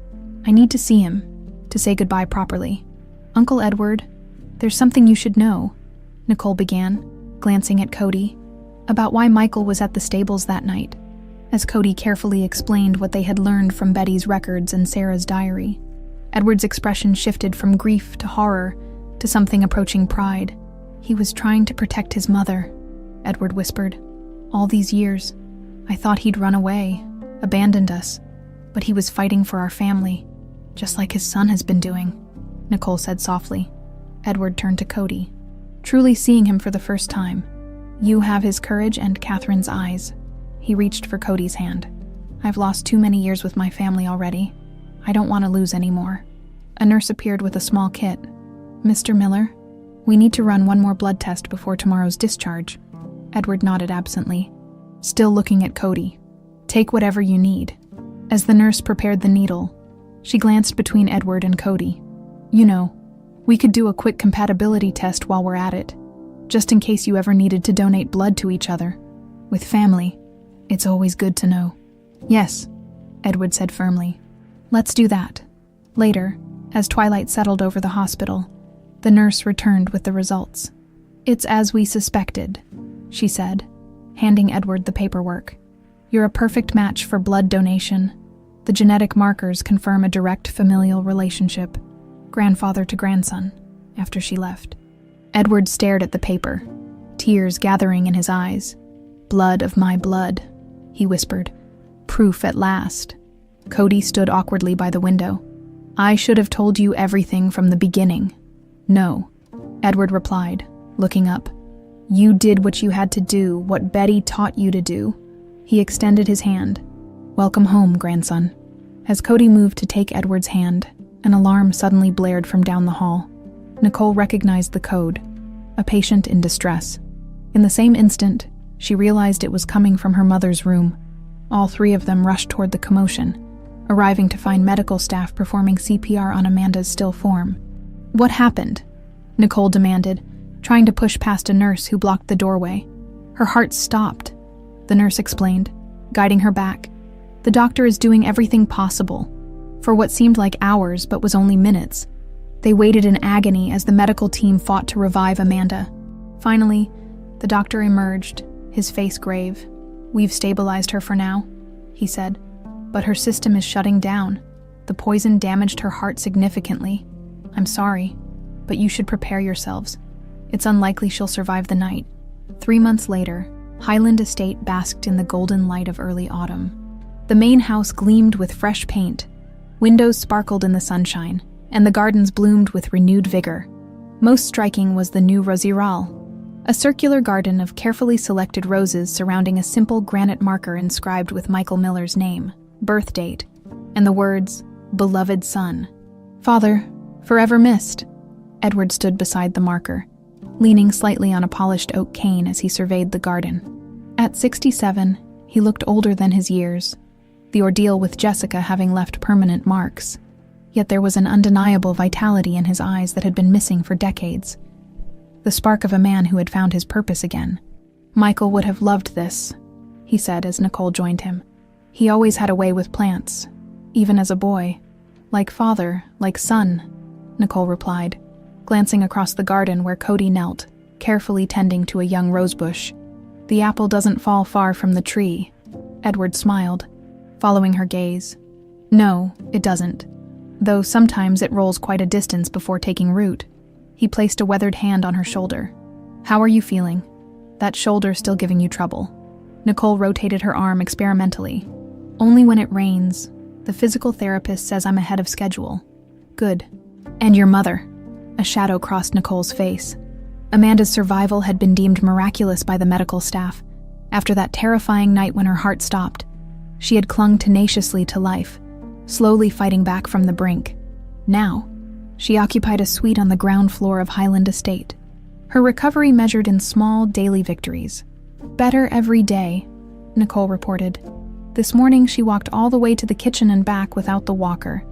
I need to see him, to say goodbye properly. Uncle Edward, there's something you should know, Nicole began, glancing at Cody, about why Michael was at the stables that night, as Cody carefully explained what they had learned from Betty's records and Sarah's diary. Edward's expression shifted from grief to horror to something approaching pride. He was trying to protect his mother, Edward whispered. All these years, I thought he'd run away, abandoned us, but he was fighting for our family, just like his son has been doing, Nicole said softly. Edward turned to Cody, truly seeing him for the first time. You have his courage and Catherine's eyes. He reached for Cody's hand. I've lost too many years with my family already. I don't want to lose any more. A nurse appeared with a small kit. Mr. Miller, we need to run one more blood test before tomorrow's discharge. Edward nodded absently, still looking at Cody. Take whatever you need. As the nurse prepared the needle, she glanced between Edward and Cody. You know, we could do a quick compatibility test while we're at it, just in case you ever needed to donate blood to each other. With family, it's always good to know. Yes, Edward said firmly. Let's do that. Later, as twilight settled over the hospital, the nurse returned with the results. It's as we suspected, she said, handing Edward the paperwork. You're a perfect match for blood donation. The genetic markers confirm a direct familial relationship, grandfather to grandson, after she left. Edward stared at the paper, tears gathering in his eyes. Blood of my blood, he whispered. Proof at last. Cody stood awkwardly by the window. I should have told you everything from the beginning. No, Edward replied, looking up. You did what you had to do, what Betty taught you to do. He extended his hand. Welcome home, grandson. As Cody moved to take Edward's hand, an alarm suddenly blared from down the hall. Nicole recognized the code. A patient in distress. In the same instant, she realized it was coming from her mother's room. All three of them rushed toward the commotion, arriving to find medical staff performing CPR on Amanda's still form. "What happened?" Nicole demanded, trying to push past a nurse who blocked the doorway. Her heart stopped, the nurse explained, guiding her back. "The doctor is doing everything possible." For what seemed like hours but was only minutes, they waited in agony as the medical team fought to revive Amanda. Finally, the doctor emerged, his face grave. "We've stabilized her for now," he said, "but her system is shutting down. The poison damaged her heart significantly. I'm sorry, but you should prepare yourselves. It's unlikely she'll survive the night." 3 months later, Highland Estate basked in the golden light of early autumn. The main house gleamed with fresh paint, windows sparkled in the sunshine, and the gardens bloomed with renewed vigor. Most striking was the new rosiral, a circular garden of carefully selected roses surrounding a simple granite marker inscribed with Michael Miller's name, birth date, and the words, "Beloved son." "Father, forever missed." Edward stood beside the marker, leaning slightly on a polished oak cane as he surveyed the garden. At 67, he looked older than his years, the ordeal with Jessica having left permanent marks. Yet there was an undeniable vitality in his eyes that had been missing for decades. The spark of a man who had found his purpose again. "Michael would have loved this," he said as Nicole joined him. "He always had a way with plants, even as a boy. Like father, like son," Nicole replied, glancing across the garden where Cody knelt, carefully tending to a young rosebush. "The apple doesn't fall far from the tree," Edward smiled, following her gaze. "No, it doesn't, though sometimes it rolls quite a distance before taking root." He placed a weathered hand on her shoulder. "How are you feeling? That shoulder still giving you trouble?" Nicole rotated her arm experimentally. "Only when it rains. The physical therapist says I'm ahead of schedule." "Good. And your mother?" A shadow crossed Nicole's face. Amanda's survival had been deemed miraculous by the medical staff. After that terrifying night when her heart stopped, she had clung tenaciously to life, slowly fighting back from the brink. Now, she occupied a suite on the ground floor of Highland Estate. Her recovery measured in small, daily victories. "Better every day," Nicole reported. "This morning she walked all the way to the kitchen and back without the walker.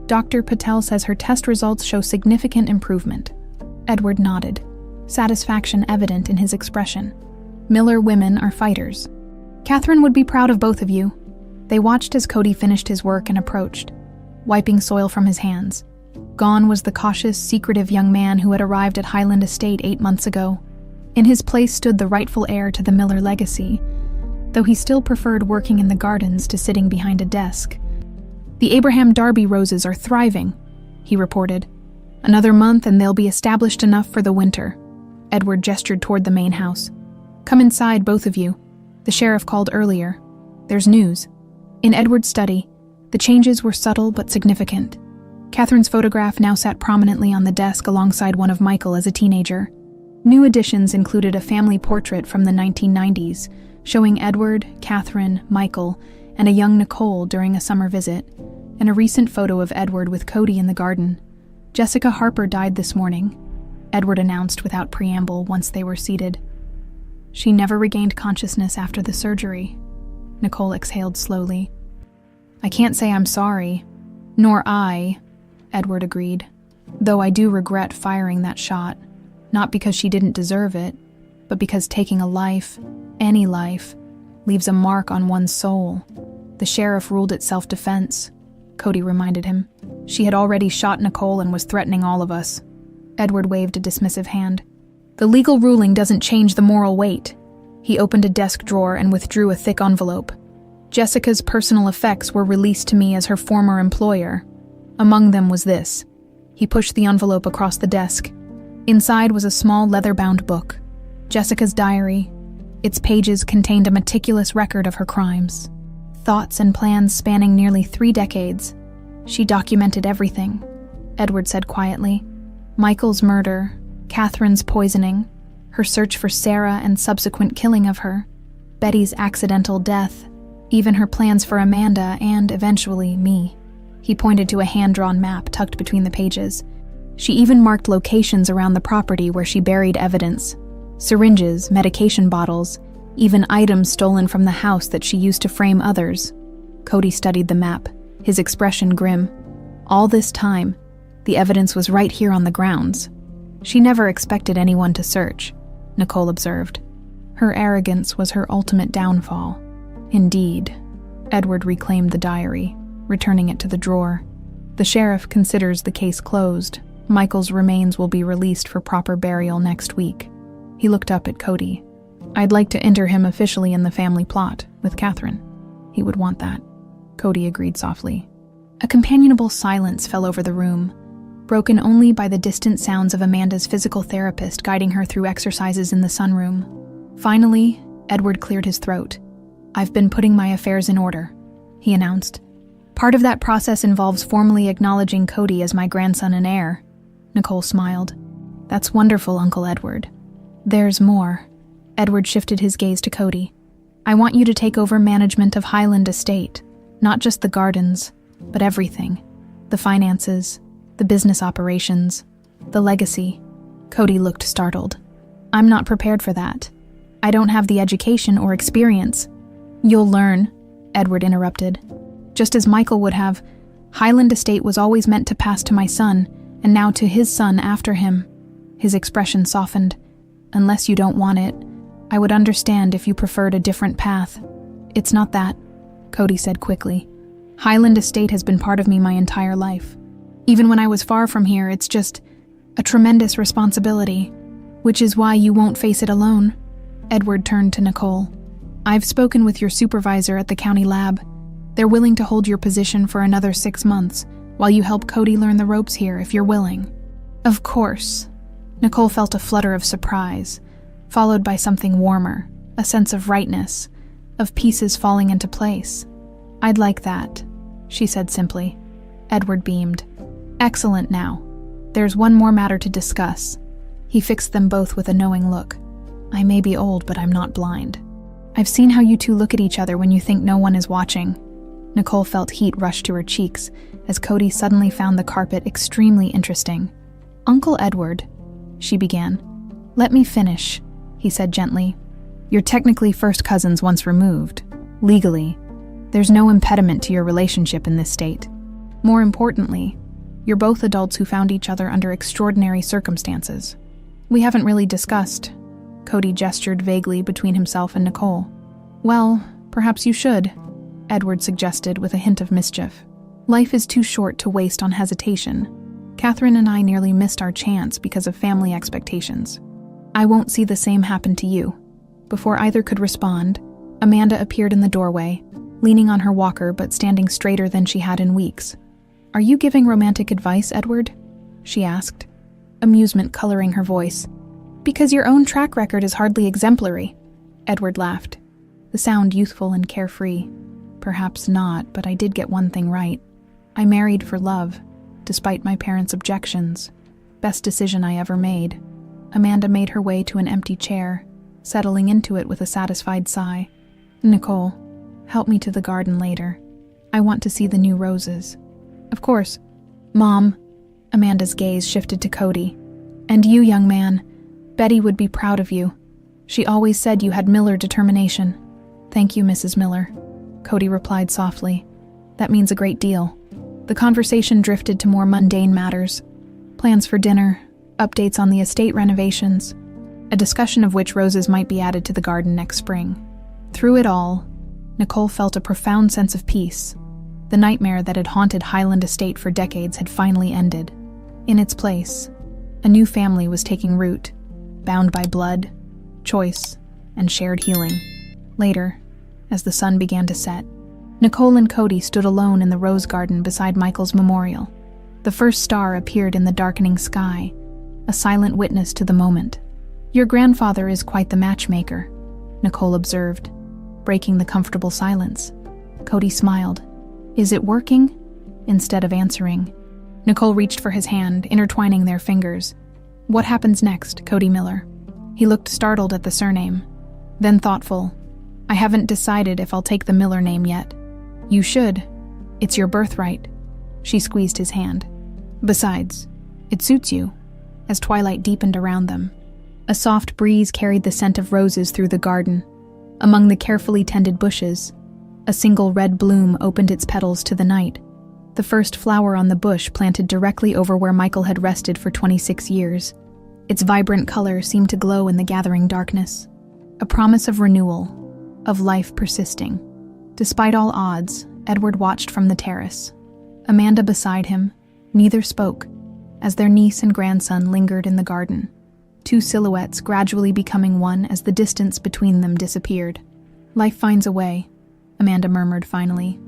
Dr. Patel says her test results show significant improvement." Edward nodded, satisfaction evident in his expression. "Miller women are fighters. Catherine would be proud of both of you." They watched as Cody finished his work and approached, wiping soil from his hands. Gone was the cautious, secretive young man who had arrived at Highland Estate 8 months ago. In his place stood the rightful heir to the Miller legacy, though he still preferred working in the gardens to sitting behind a desk. "The Abraham Darby roses are thriving," he reported. "Another month and they'll be established enough for the winter." Edward gestured toward the main house. "Come inside, both of you. The sheriff called earlier. There's news." In Edward's study, the changes were subtle but significant. Catherine's photograph now sat prominently on the desk alongside one of Michael as a teenager. New additions included a family portrait from the 1990s, showing Edward, Catherine, Michael, and a young Nicole during a summer visit, and a recent photo of Edward with Cody in the garden. "Jessica Harper died this morning," Edward announced without preamble once they were seated. "She never regained consciousness after the surgery," Nicole exhaled slowly. "I can't say I'm sorry." "Nor I," Edward agreed, "though I do regret firing that shot, not because she didn't deserve it, but because taking a life, any life, leaves a mark on one's soul. The sheriff ruled it self-defense," Cody reminded him. "She had already shot Nicole and was threatening all of us." Edward waved a dismissive hand. "The legal ruling doesn't change the moral weight." He opened a desk drawer and withdrew a thick envelope. "Jessica's personal effects were released to me as her former employer. Among them was this." He pushed the envelope across the desk. Inside was a small leather-bound book, Jessica's diary. Its pages contained a meticulous record of her crimes. Thoughts and plans spanning nearly 3 decades. She documented everything, Edward said quietly. Michael's murder, Catherine's poisoning, her search for Sarah and subsequent killing of her, Betty's accidental death, even her plans for Amanda and, eventually, me. He pointed to a hand-drawn map tucked between the pages. She even marked locations around the property where she buried evidence. Syringes, medication bottles, even items stolen from the house that she used to frame others. Cody studied the map, his expression grim. All this time, the evidence was right here on the grounds. She never expected anyone to search, Nicole observed. Her arrogance was her ultimate downfall. Indeed. Edward reclaimed the diary, returning it to the drawer. The sheriff considers the case closed. Michael's remains will be released for proper burial next week. He looked up at Cody. I'd like to enter him officially in the family plot with Catherine. He would want that. Cody agreed softly. A companionable silence fell over the room, broken only by the distant sounds of Amanda's physical therapist guiding her through exercises in the sunroom. Finally, Edward cleared his throat. I've been putting my affairs in order, he announced. Part of that process involves formally acknowledging Cody as my grandson and heir. Nicole smiled. That's wonderful, Uncle Edward. There's more. Edward shifted his gaze to Cody. I want you to take over management of Highland Estate. Not just the gardens, but everything. The finances, the business operations, the legacy. Cody looked startled. I'm not prepared for that. I don't have the education or experience. You'll learn, Edward interrupted. Just as Michael would have, Highland Estate was always meant to pass to my son, and now to his son after him. His expression softened. Unless you don't want it, I would understand if you preferred a different path. It's not that, Cody said quickly. Highland Estate has been part of me my entire life. Even when I was far from here, it's just a tremendous responsibility, which is why you won't face it alone. Edward turned to Nicole. I've spoken with your supervisor at the county lab. They're willing to hold your position for another 6 months, while you help Cody learn the ropes here if you're willing. Of course. Nicole felt a flutter of surprise, followed by something warmer, a sense of rightness, of pieces falling into place. I'd like that, she said simply. Edward beamed. Excellent now. There's one more matter to discuss. He fixed them both with a knowing look. I may be old, but I'm not blind. I've seen how you two look at each other when you think no one is watching. Nicole felt heat rush to her cheeks as Cody suddenly found the carpet extremely interesting. Uncle Edward, she began. Let me finish, he said gently. You're technically first cousins once removed. Legally, there's no impediment to your relationship in this state. More importantly, you're both adults who found each other under extraordinary circumstances. We haven't really discussed. Cody gestured vaguely between himself and Nicole. Well, perhaps you should, Edward suggested with a hint of mischief. Life is too short to waste on hesitation. Catherine and I nearly missed our chance because of family expectations. I won't see the same happen to you. Before either could respond, Amanda appeared in the doorway, leaning on her walker but standing straighter than she had in weeks. Are you giving romantic advice, Edward? She asked, amusement coloring her voice. Because your own track record is hardly exemplary, Edward laughed, the sound youthful and carefree. Perhaps not, but I did get one thing right. I married for love, despite my parents' objections. Best decision I ever made. Amanda made her way to an empty chair, settling into it with a satisfied sigh. Nicole, help me to the garden later. I want to see the new roses. Of course. Mom, Amanda's gaze shifted to Cody. And you, young man, Betty would be proud of you. She always said you had Miller determination. Thank you, Mrs. Miller, Cody replied softly. That means a great deal. The conversation drifted to more mundane matters. Plans for dinner, updates on the estate renovations, a discussion of which roses might be added to the garden next spring. Through it all, Nicole felt a profound sense of peace. The nightmare that had haunted Highland Estate for decades had finally ended. In its place, a new family was taking root, bound by blood, choice, and shared healing. Later, as the sun began to set, Nicole and Cody stood alone in the rose garden beside Michael's memorial. The first star appeared in the darkening sky, a silent witness to the moment. Your grandfather is quite the matchmaker, Nicole observed, breaking the comfortable silence. Cody smiled. Is it working? Instead of answering, Nicole reached for his hand, intertwining their fingers. What happens next, Cody Miller? He looked startled at the surname, then thoughtful. I haven't decided if I'll take the Miller name yet. You should. It's your birthright. She squeezed his hand. Besides, it suits you, as twilight deepened around them. A soft breeze carried the scent of roses through the garden. Among the carefully tended bushes, a single red bloom opened its petals to the night, the first flower on the bush planted directly over where Michael had rested for 26 years. Its vibrant color seemed to glow in the gathering darkness, a promise of renewal, of life persisting. Despite all odds, Edward watched from the terrace. Amanda beside him, neither spoke, as their niece and grandson lingered in the garden, two silhouettes gradually becoming one as the distance between them disappeared. "Life finds a way," Amanda murmured finally,